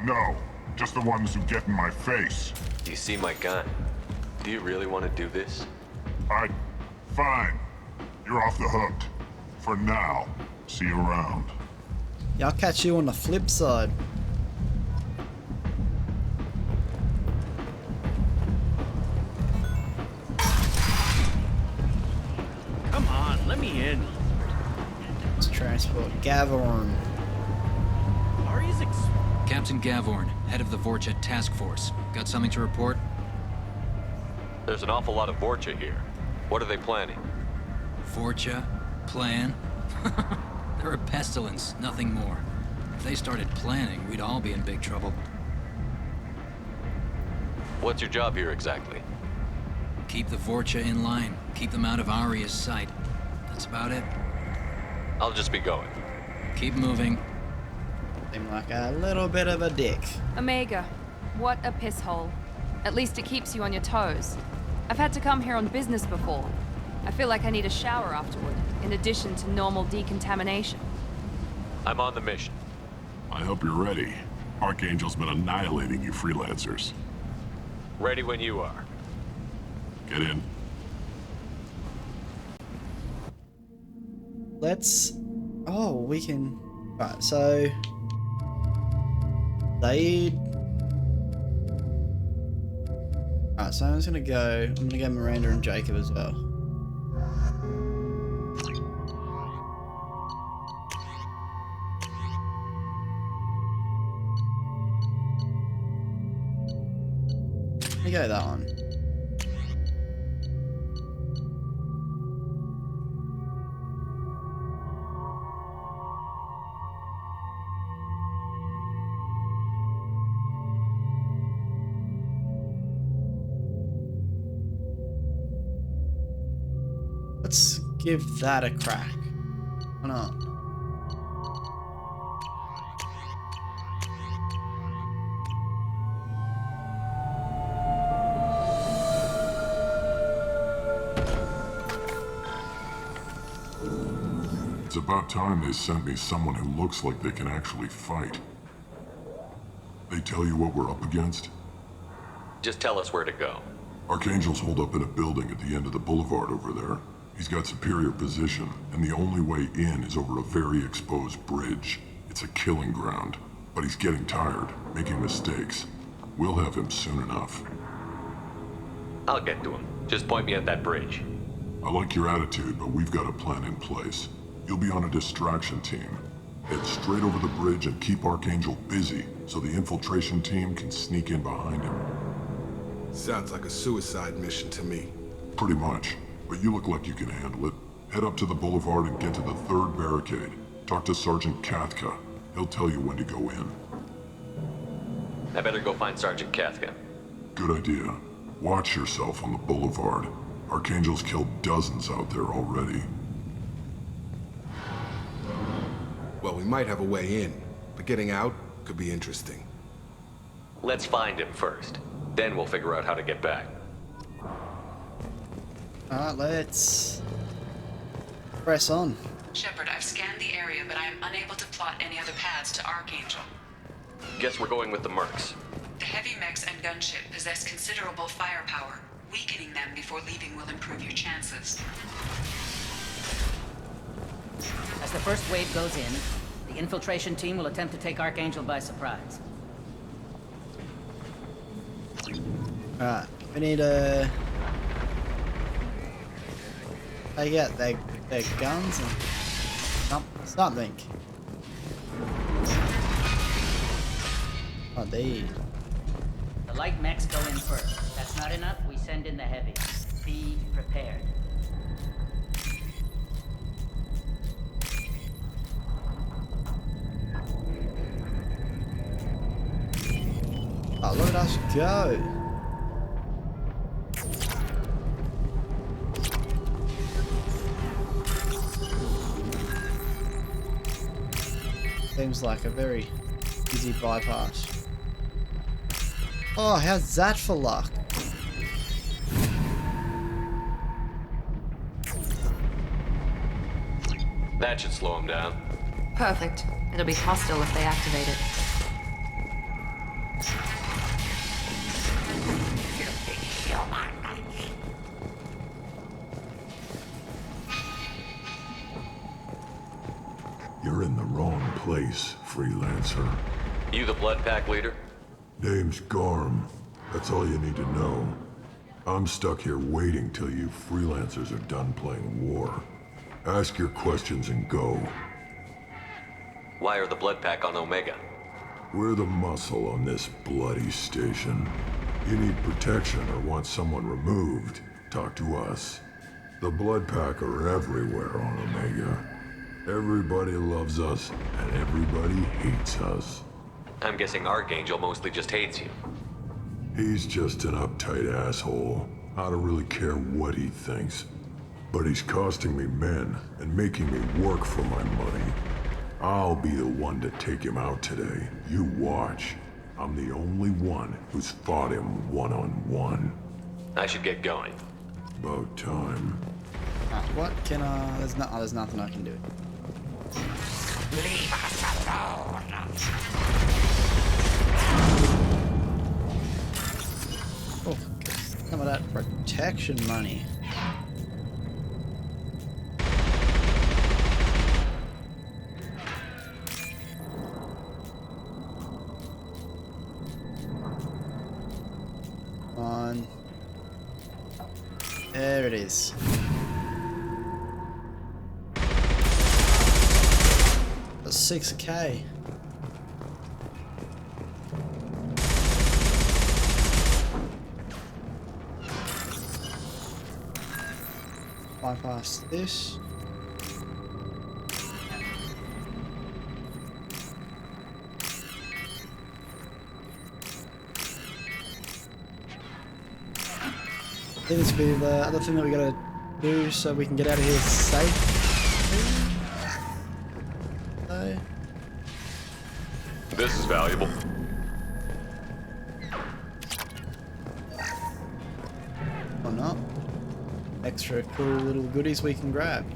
No, just the ones who get in my face. You see my gun. Do you really want to do this? Fine. You're off the hook. For now. See you around. Yeah, I'll catch you on the flip side. Come on, let me in. Let's transport Gavorn. Captain Gavorn, head of the Vorcha Task Force. Got something to report? There's an awful lot of Vorcha here. What are they planning? Vorcha? Plan? They're a pestilence, nothing more. If they started planning, we'd all be in big trouble. What's your job here exactly? Keep the Vorcha in line. Keep them out of Aria's sight. That's about it. I'll just be going. Keep moving. Seem like a little bit of a dick. Omega, what a piss hole. At least it keeps you on your toes. I've had to come here on business before. I feel like I need a shower afterward, in addition to normal decontamination. I'm on the mission. I hope you're ready. Archangel's been annihilating you freelancers. Ready when you are. Get in. Let's... Oh, we can... Right, so... They... Alright, so I'm gonna go Miranda and Jacob as well. Let me go that one. Let's give that a crack. Why not? It's about time they sent me someone who looks like they can actually fight. They tell you what we're up against? Just tell us where to go. Archangel's holed up in a building at the end of the boulevard over there. He's got superior position, and the only way in is over a very exposed bridge. It's a killing ground, but he's getting tired, making mistakes. We'll have him soon enough. I'll get to him. Just point me at that bridge. I like your attitude, but we've got a plan in place. You'll be on a distraction team. Head straight over the bridge and keep Archangel busy, so the infiltration team can sneak in behind him. Sounds like a suicide mission to me. Pretty much. But you look like you can handle it. Head up to the boulevard and get to the third barricade. Talk to Sergeant Kathka. He'll tell you when to go in. I better go find Sergeant Kathka. Good idea. Watch yourself on the boulevard. Archangel's killed dozens out there already. Well, we might have a way in, but getting out could be interesting. Let's find him first. Then we'll figure out how to get back. Alright, let's press on. Shepard, I've scanned the area, but I am unable to plot any other paths to Archangel. Guess we're going with the mercs. The heavy mechs and gunship possess considerable firepower. Weakening them before leaving will improve your chances. As the first wave goes in, the infiltration team will attempt to take Archangel by surprise. Alright, we need a... They get their guns and something. Oh, they... The light mechs go in first. If that's not enough, we send in the heavy. Be prepared. Oh, look at us go. Seems like a very easy bypass. Oh, how's that for luck? That should slow him down. Perfect. It'll be hostile if they activate it. You're in the wrong place, freelancer. You the blood pack leader? Name's Garm. That's all you need to know. I'm stuck here waiting till you freelancers are done playing war. Ask your questions and go. Why are the blood pack on Omega? We're the muscle on this bloody station. You need protection or want someone removed, talk to us. The blood pack are everywhere on Omega. Everybody loves us, and everybody hates us. I'm guessing Archangel mostly just hates you. He's just an uptight asshole. I don't really care what he thinks. But he's costing me men, and making me work for my money. I'll be the one to take him out today. You watch. I'm the only one who's fought him one-on-one. I should get going. About time. What can I... There's nothing I can do. Leave us alone. Oh, some of that protection money. On. There it is. That's 6K. Bypass this. I think this will be the other thing that we gotta do so we can get out of here safe. So. This is valuable. Or not. Extra cool little goodies we can grab.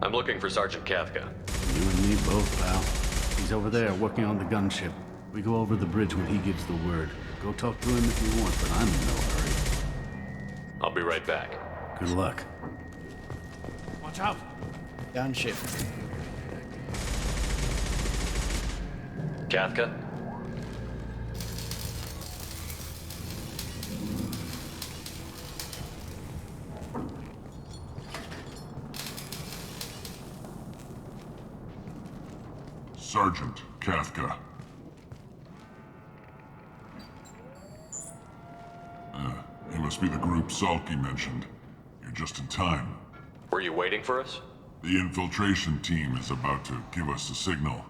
I'm looking for Sergeant Kafka. You and me both, pal. He's over there working on the gunship. We go over the bridge when he gives the word. Go talk to him if you want, but I'm in no hurry. I'll be right back. Good luck. Watch out! Gunship. Kafka? Sergeant Kafka. He must be the group Salky mentioned. You're just in time. Were you waiting for us? The infiltration team is about to give us a signal.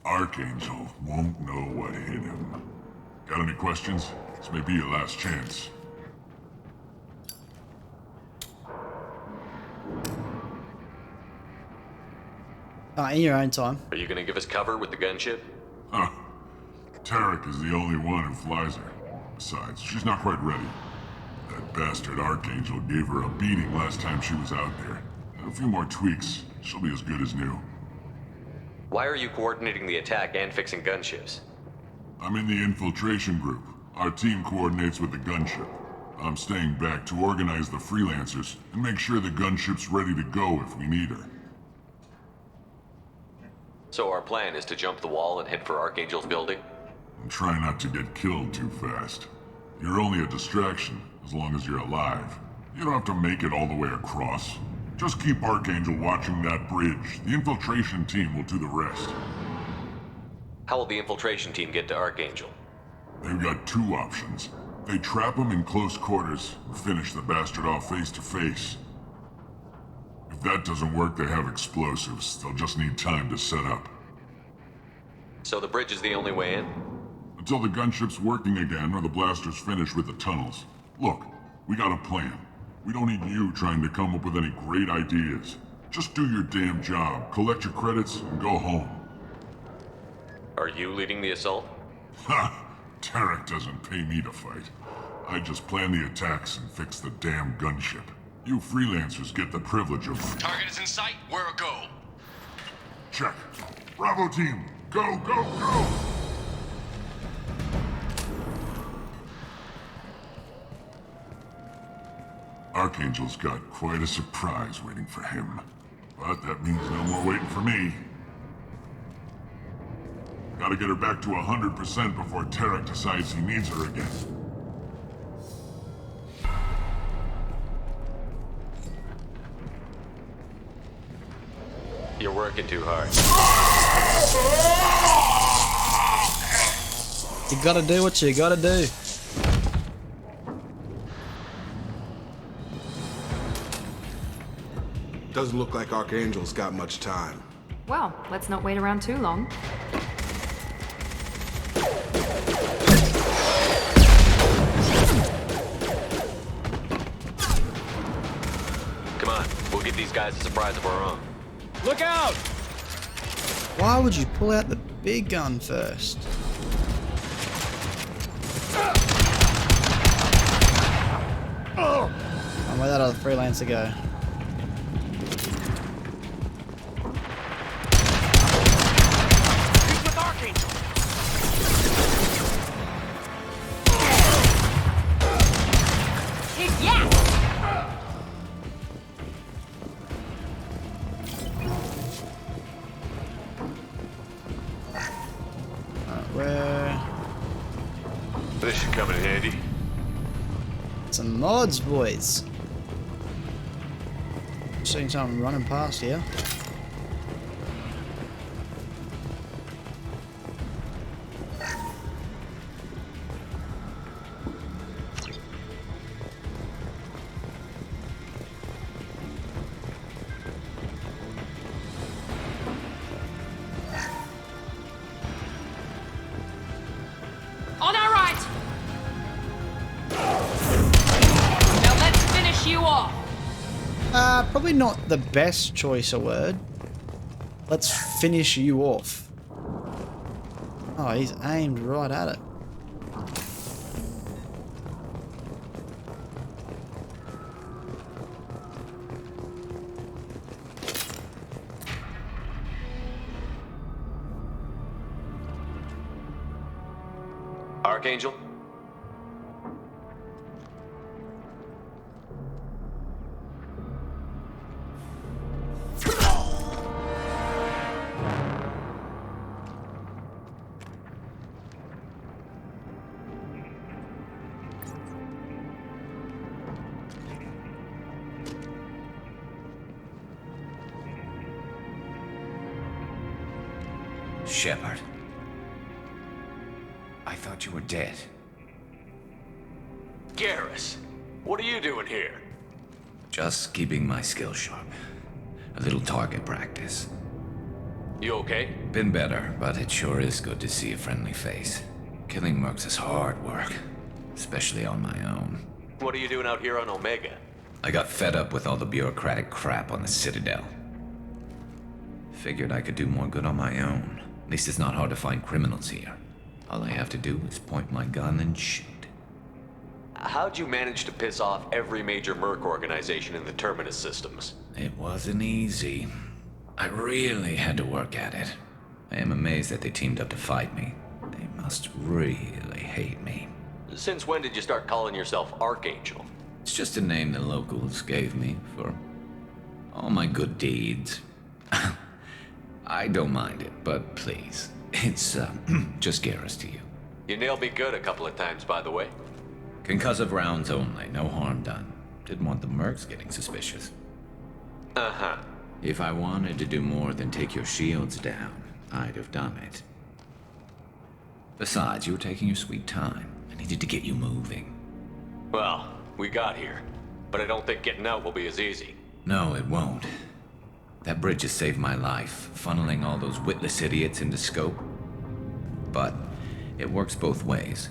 Archangel won't know what hit him. Got any questions? This may be your last chance. In your own time. Are you gonna give us cover with the gunship? Huh. Tarek is the only one who flies her. Besides, she's not quite ready. That bastard Archangel gave her a beating last time she was out there. A few more tweaks, she'll be as good as new. Why are you coordinating the attack and fixing gunships? I'm in the infiltration group. Our team coordinates with the gunship. I'm staying back to organize the freelancers and make sure the gunship's ready to go if we need her. So our plan is to jump the wall and head for Archangel's building? And try not to get killed too fast. You're only a distraction, as long as you're alive. You don't have to make it all the way across. Just keep Archangel watching that bridge. The infiltration team will do the rest. How will the infiltration team get to Archangel? They've got two options. They trap him in close quarters and finish the bastard off face to face. If that doesn't work, they have explosives. They'll just need time to set up. So the bridge is the only way in? Until the gunship's working again or the blasters finish with the tunnels. Look, we got a plan. We don't need you trying to come up with any great ideas. Just do your damn job, collect your credits, and go home. Are you leading the assault? Ha! Tarek doesn't pay me to fight. I just plan the attacks and fix the damn gunship. You freelancers get the privilege of... Target is in sight. Where a go? Check. Bravo team, go, go, go! Archangel's got quite a surprise waiting for him. But that means no more waiting for me. Gotta get her back to 100% before Tarek decides he needs her again. You're working too hard. You gotta do what you gotta do. Doesn't look like Archangel's got much time. Well, let's not wait around too long. Come on, we'll give these guys a surprise of our own. Look out! Why would you pull out the big gun first? And where'd that other freelancer go? He's with Archangel. Yeah! Where? This should come in handy. Some mods, boys. Seeing something running past here. On our right! Now let's finish you off! Probably not the best choice of word. Let's finish you off. Oh, he's aimed right at it. Archangel? Shepard. I thought you were dead. Garrus, what are you doing here? Just keeping my skills sharp. A little target practice. You okay? Been better, but it sure is good to see a friendly face. Killing mercs is hard work, especially on my own. What are you doing out here on Omega? I got fed up with all the bureaucratic crap on the Citadel. Figured I could do more good on my own. At least it's not hard to find criminals here. All I have to do is point my gun and shoot. How'd you manage to piss off every major merc organization in the Terminus systems? It wasn't easy. I really had to work at it. I am amazed that they teamed up to fight me. They must really hate me. Since when did you start calling yourself Archangel? It's just a name the locals gave me for all my good deeds. I don't mind it, but please, it's just Garrus to you. You nailed me good a couple of times, by the way. Concussive rounds only, no harm done. Didn't want the mercs getting suspicious. Uh-huh. If I wanted to do more than take your shields down, I'd have done it. Besides, you were taking your sweet time. I needed to get you moving. Well, we got here, but I don't think getting out will be as easy. No, it won't. That bridge has saved my life, funneling all those witless idiots into scope. But it works both ways.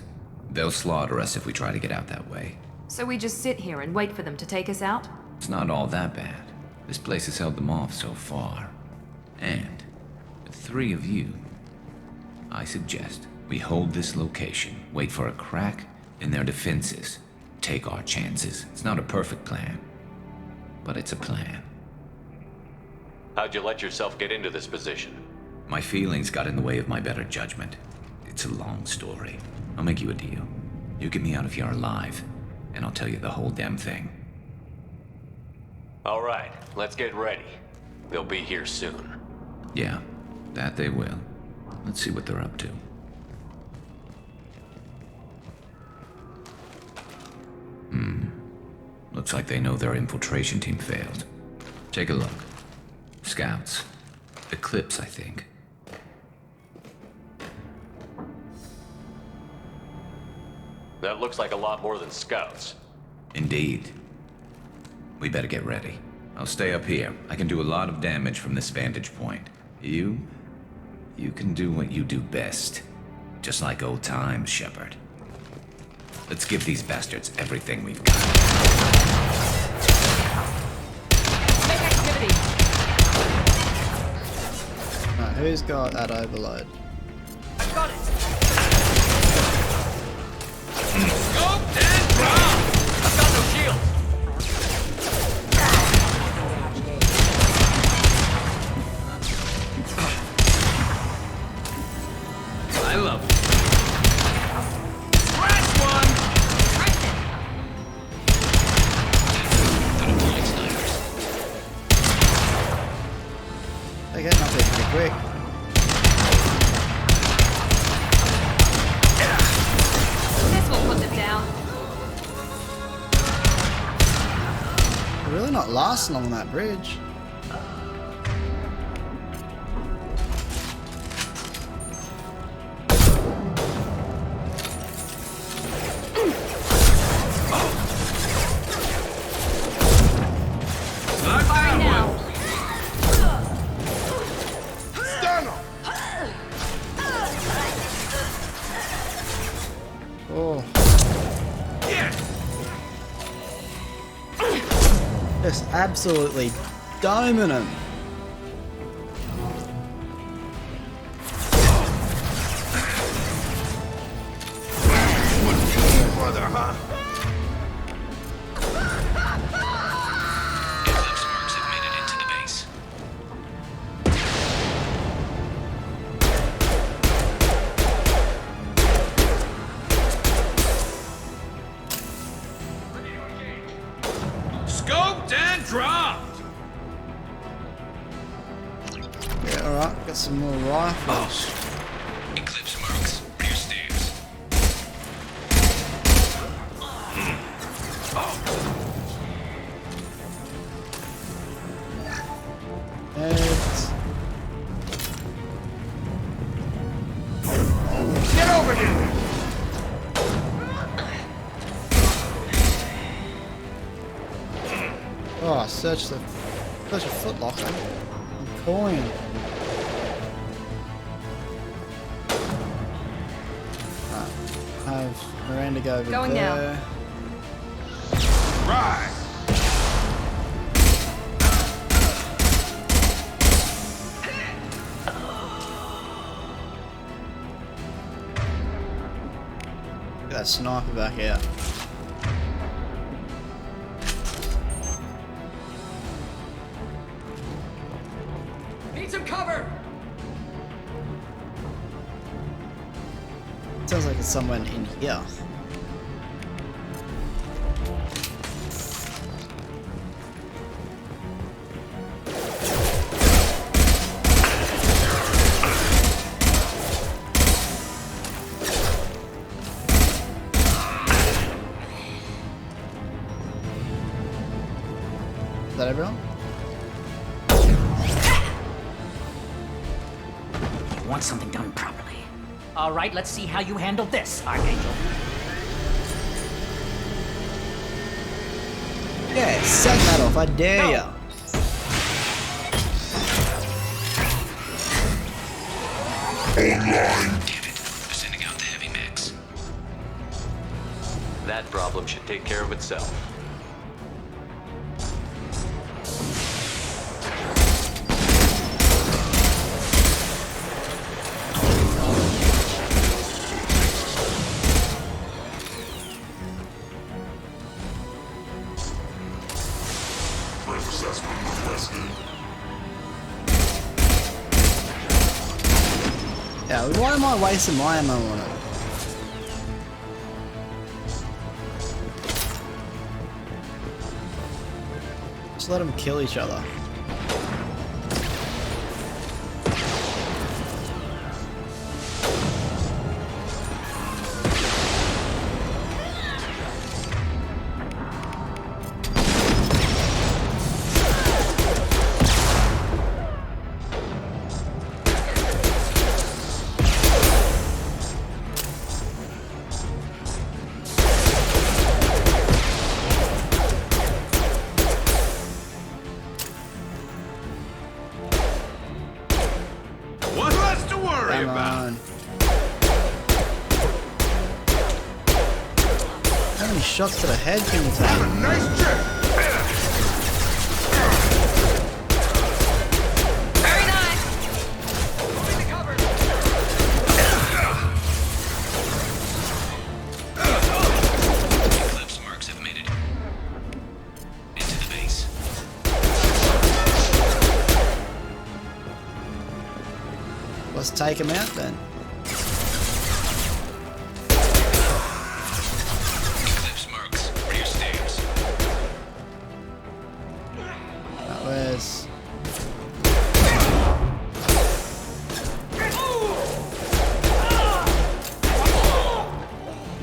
They'll slaughter us if we try to get out that way. So we just sit here and wait for them to take us out? It's not all that bad. This place has held them off so far. And with 3 of you, I suggest we hold this location, wait for a crack in their defenses, take our chances. It's not a perfect plan, but it's a plan. How'd you let yourself get into this position? My feelings got in the way of my better judgment. It's a long story. I'll make you a deal. You get me out of here alive, and I'll tell you the whole damn thing. All right, let's get ready. They'll be here soon. Yeah, that they will. Let's see what they're up to. Looks like they know their infiltration team failed. Take a look. Scouts. Eclipse, I think. That looks like a lot more than scouts. Indeed. We better get ready. I'll stay up here. I can do a lot of damage from this vantage point. You can do what you do best. Just like old times, Shepard. Let's give these bastards everything we've got. Make activity! Right, who's got that overload? I've got it! Scoped and dropped! I've got no shields! I love it. Last one! They get up there pretty quick. This will put them down. They're really not lasting long on that bridge. Fire now. Oh. Just absolutely doming him. Brother, huh? Eclipse mercs have made it into the base. Scoped and dropped! Yeah, alright, got some more rifles. Eclipse mercs, rear stairs. Heads. Get over here! Oh, search a footlocker. A coin. Right, have Miranda go over Going there. now. Right! that sniper back out. Need some cover! Sounds like it's somewhere in here. Is that everyone? You want something done properly. All right, let's see how you handle this, Archangel. Yeah, set that off, I dare ya. Damn it. They're sending out the heavy mix. That problem should take care of itself. Yeah, why am I wasting my ammo on it? Just let them kill each other. What's less to worry about? How many shots to the head can you take? Have a nice trip. Very nice. Moving to cover! Eclipse marks have made it into the base. Let's take him out then. Eclipse marks. Rear stairs. That was...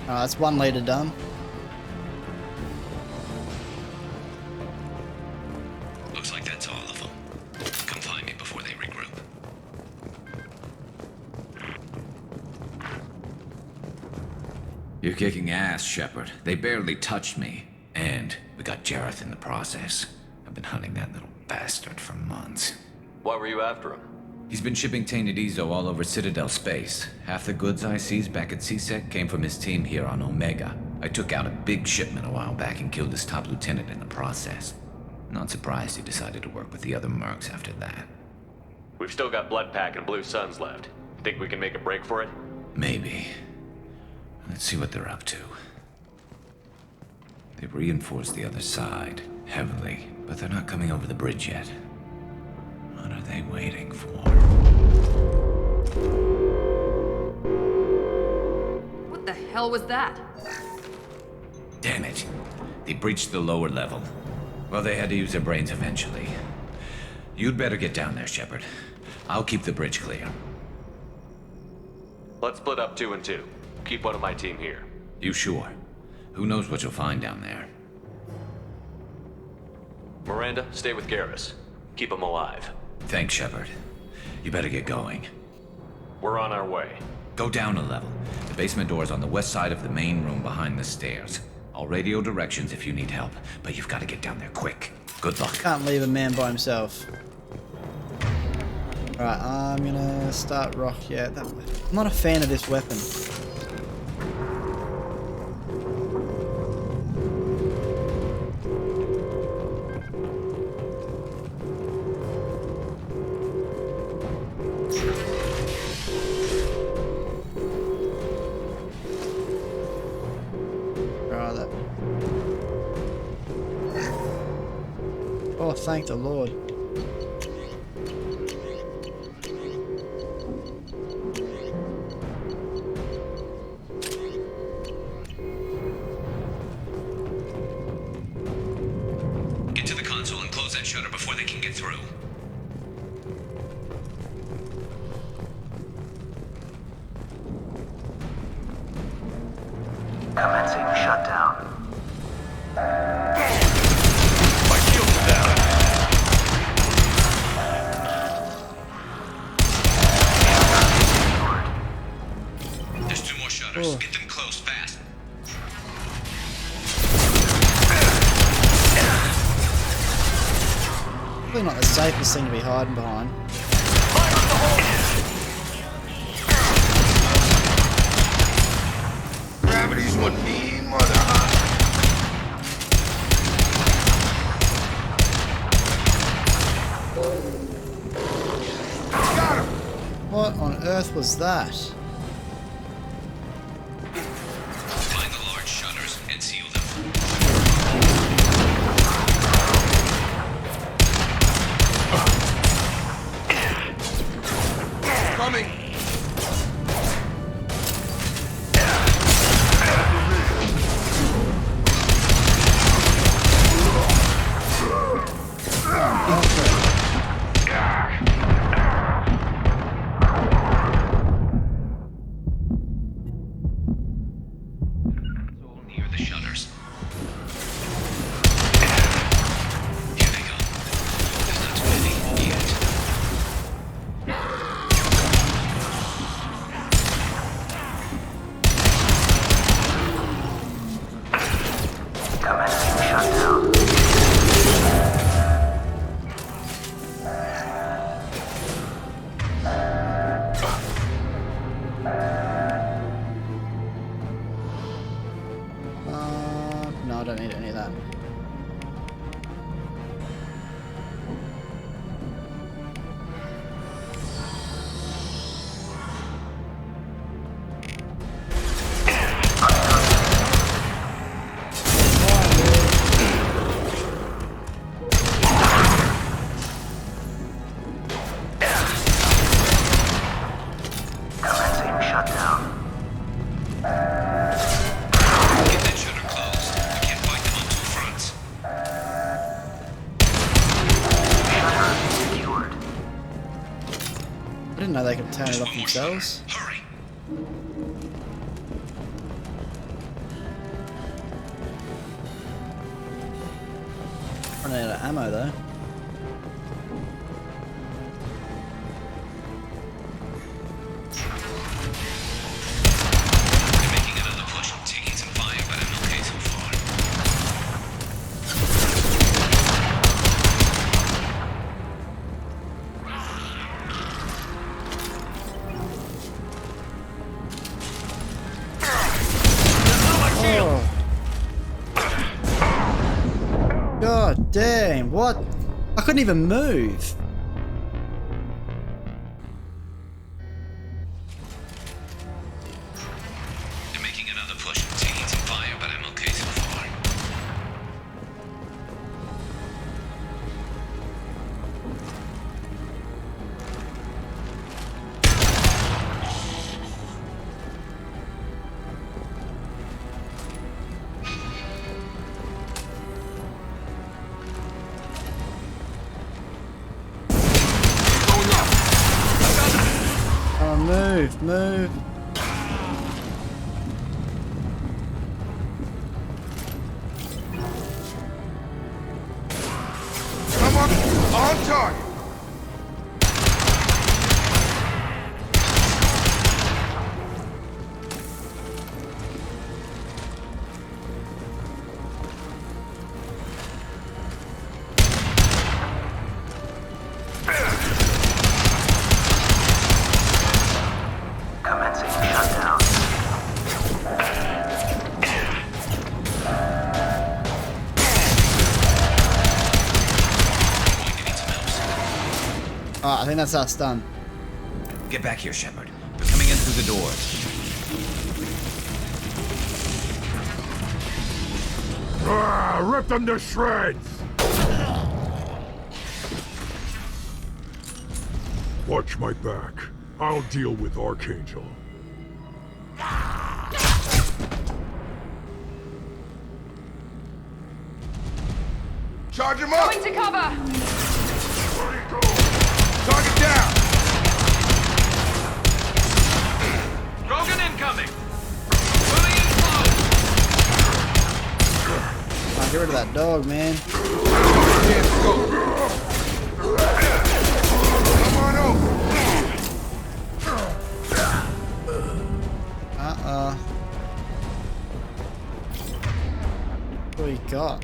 Alright, that's 1 leader done. Looks like that's all of them. Come find me before they regroup. You're kicking ass, Shepard. They barely touched me. And we got Jareth in the process. I've been hunting that little bastard for months. Why were you after him? He's been shipping tainted Ezo all over Citadel space. Half the goods I seized back at CSEC came from his team here on Omega. I took out a big shipment a while back and killed his top lieutenant in the process. Not surprised he decided to work with the other mercs after that. We've still got Bloodpack and Blue Suns left. Think we can make a break for it? Maybe. Let's see what they're up to. They've reinforced the other side, heavily, but they're not coming over the bridge yet. What are they waiting for? What the hell was that? Damn it. They breached the lower level. Well, they had to use their brains eventually. You'd better get down there, Shepard. I'll keep the bridge clear. Let's split up 2 and 2. Keep one of my team here. You sure? Who knows what you'll find down there? Miranda, stay with Garrus. Keep him alive. Thanks, Shepard. You better get going. We're on our way. Go down a level. The basement door's on the west side of the main room behind the stairs. I'll radio directions if you need help, but you've got to get down there quick. Good luck. Can't leave a man by himself. Alright, I'm gonna start rock. Yeah, I'm not a fan of this weapon. Oh, thank the Lord. Get to the console and close that shutter before they can get through. Commencing shutdown. My shield's down. There's 2 more shutters. Get them closed fast. Probably not the safest thing to be hiding behind. Gravity's one mean mother. Got him. What on earth was that? Find the large shutters and seal them. Coming. Near the shutters. Here they go. There's not too many yet. Commencing shutdown. No, I don't need any of that. Commencing shutdown. Get that shutter closed. We can't fight them on 2 fronts. Shutter secured. I didn't know they could turn it off themselves. Hurry. Running out of ammo though. They're making another push. Taking some fire, but I'm okay so far. Oh. God damn, what? I couldn't even move. They're making another push. Taking some fire, but I'm okay so far. Oh, move, move. Come on target. Commencing shutdown. Alright, I think that's us done. Get back here, Shepard. They're coming in through the doors. Rip them to shreds. Watch my back. I'll deal with Archangel. Charge him up! Going to cover! Target down! Krogan incoming! Get rid of that dog, man. Come on over! What do you got?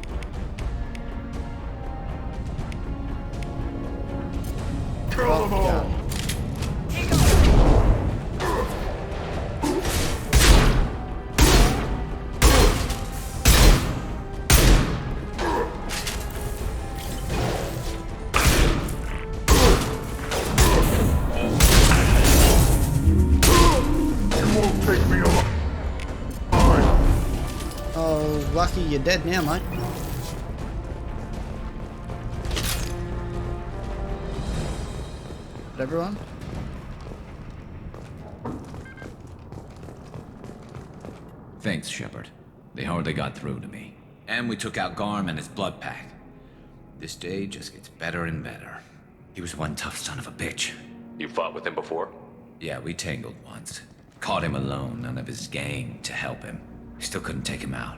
Kill them all! Oh, lucky you're dead now, mate. Did everyone? Thanks, Shepard. They hardly got through to me. And we took out Garm and his blood pack. This day just gets better and better. He was one tough son of a bitch. You fought with him before? Yeah, we tangled once. Caught him alone, none of his gang to help him. Still couldn't take him out.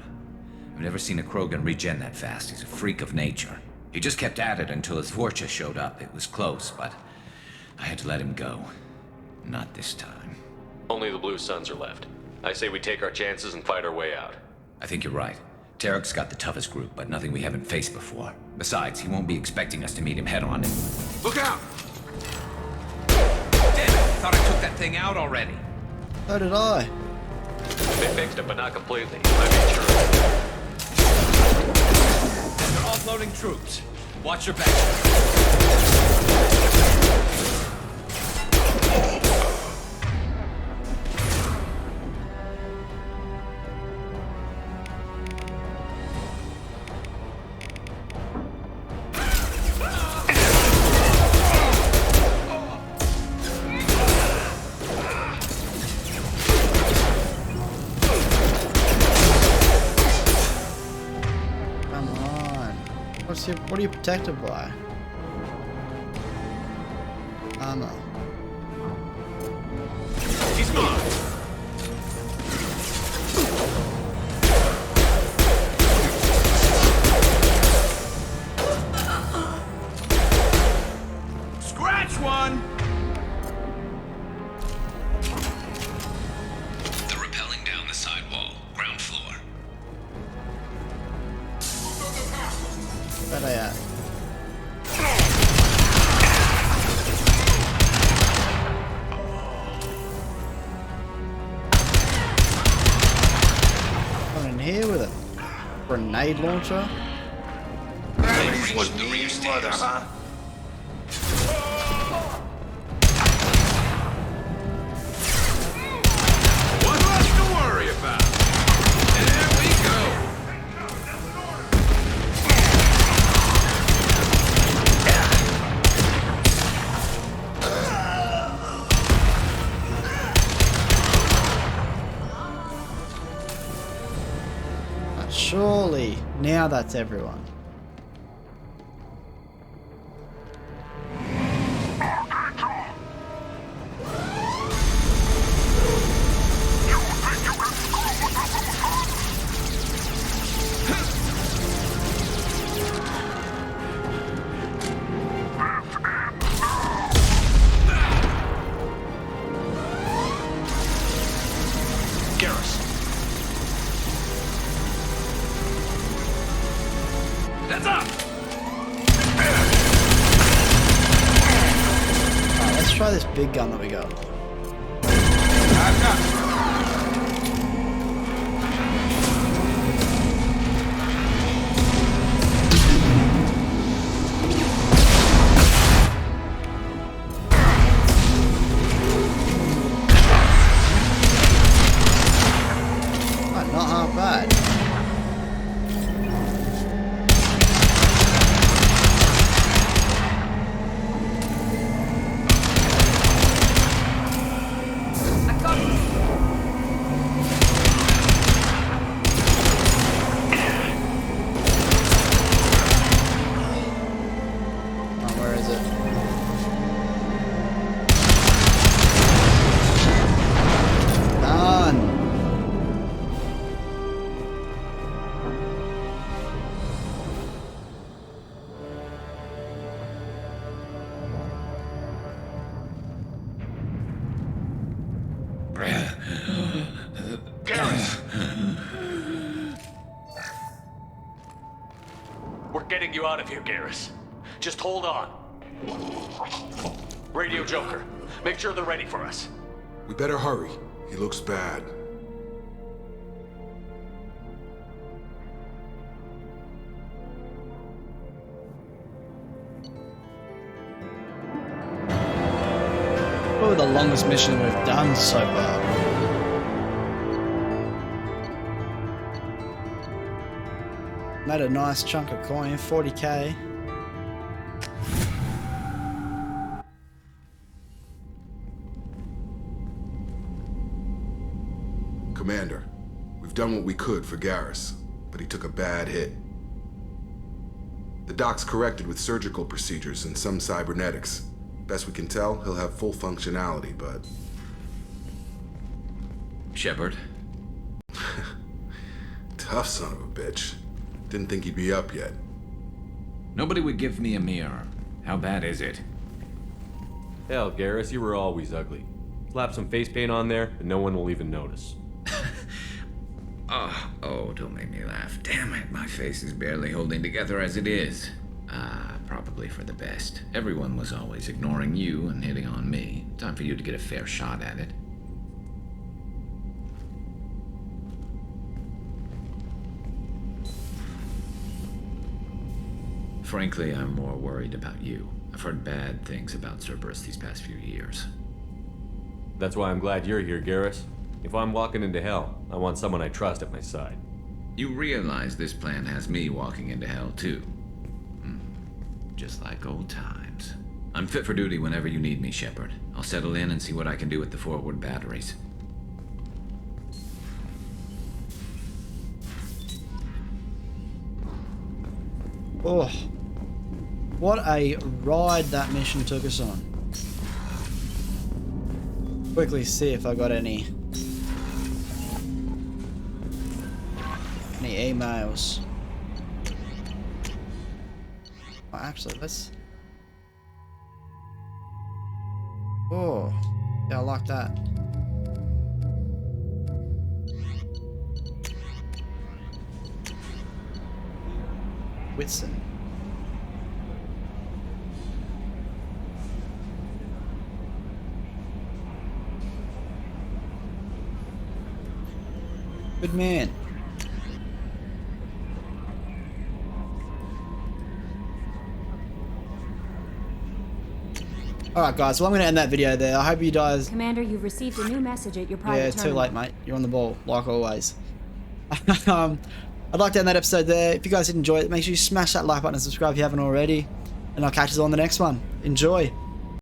I've never seen a Krogan regen that fast. He's a freak of nature. He just kept at it until his Vorcha showed up. It was close, but I had to let him go. Not this time. Only the Blue Suns are left. I say we take our chances and fight our way out. I think you're right. Tarek's got the toughest group, but nothing we haven't faced before. Besides, he won't be expecting us to meet him head-on. Look out! Damn it! I thought I took that thing out already. So did I. They fixed it, but not completely. I made sure. They're offloading troops. Watch your back. What are you protected by? Armor. He's gone! Scratch one! They're rappelling down the side wall, ground floor. Where they at? Coming in here with a grenade launcher. Gravity's what the rear mother, huh? What's left to worry about? There we go! Surely, now that's everyone. That's up! Alright, let's try this big gun that we got. I've got it. Alright, not half bad. We're getting you out of here, Garrus. Just hold on. Radio Joker, make sure they're ready for us. We better hurry. He looks bad. Probably the longest mission we've done so far. Made a nice chunk of coin, 40k. Commander, we've done what we could for Garrus, but he took a bad hit. The doc's corrected with surgical procedures and some cybernetics. Best we can tell, he'll have full functionality, but... Shepard? Tough son of a bitch. Didn't think he'd be up yet. Nobody would give me a mirror. How bad is it? Hell, Garrus, you were always ugly. Slap some face paint on there, and no one will even notice. Oh, don't make me laugh. Damn it, my face is barely holding together as it is. Probably for the best. Everyone was always ignoring you and hitting on me. Time for you to get a fair shot at it. Frankly, I'm more worried about you. I've heard bad things about Cerberus these past few years. That's why I'm glad you're here, Garrus. If I'm walking into hell, I want someone I trust at my side. You realize this plan has me walking into hell, too. Just like old times. I'm fit for duty whenever you need me, Shepard. I'll settle in and see what I can do with the forward batteries. Oh, what a ride that mission took us on. Quickly see if I got any emails. Oh, actually, let's... Oh, yeah, I like that. Whitson. Good man. Alright guys, well I'm going to end that video there. I hope you guys... Commander, you've received a new message at your private Yeah, terminal. too late mate. You're on the ball, like always. I'd like to end that episode there. If you guys did enjoy it, make sure you smash that like button and subscribe if you haven't already. And I'll catch you on the next one. Enjoy.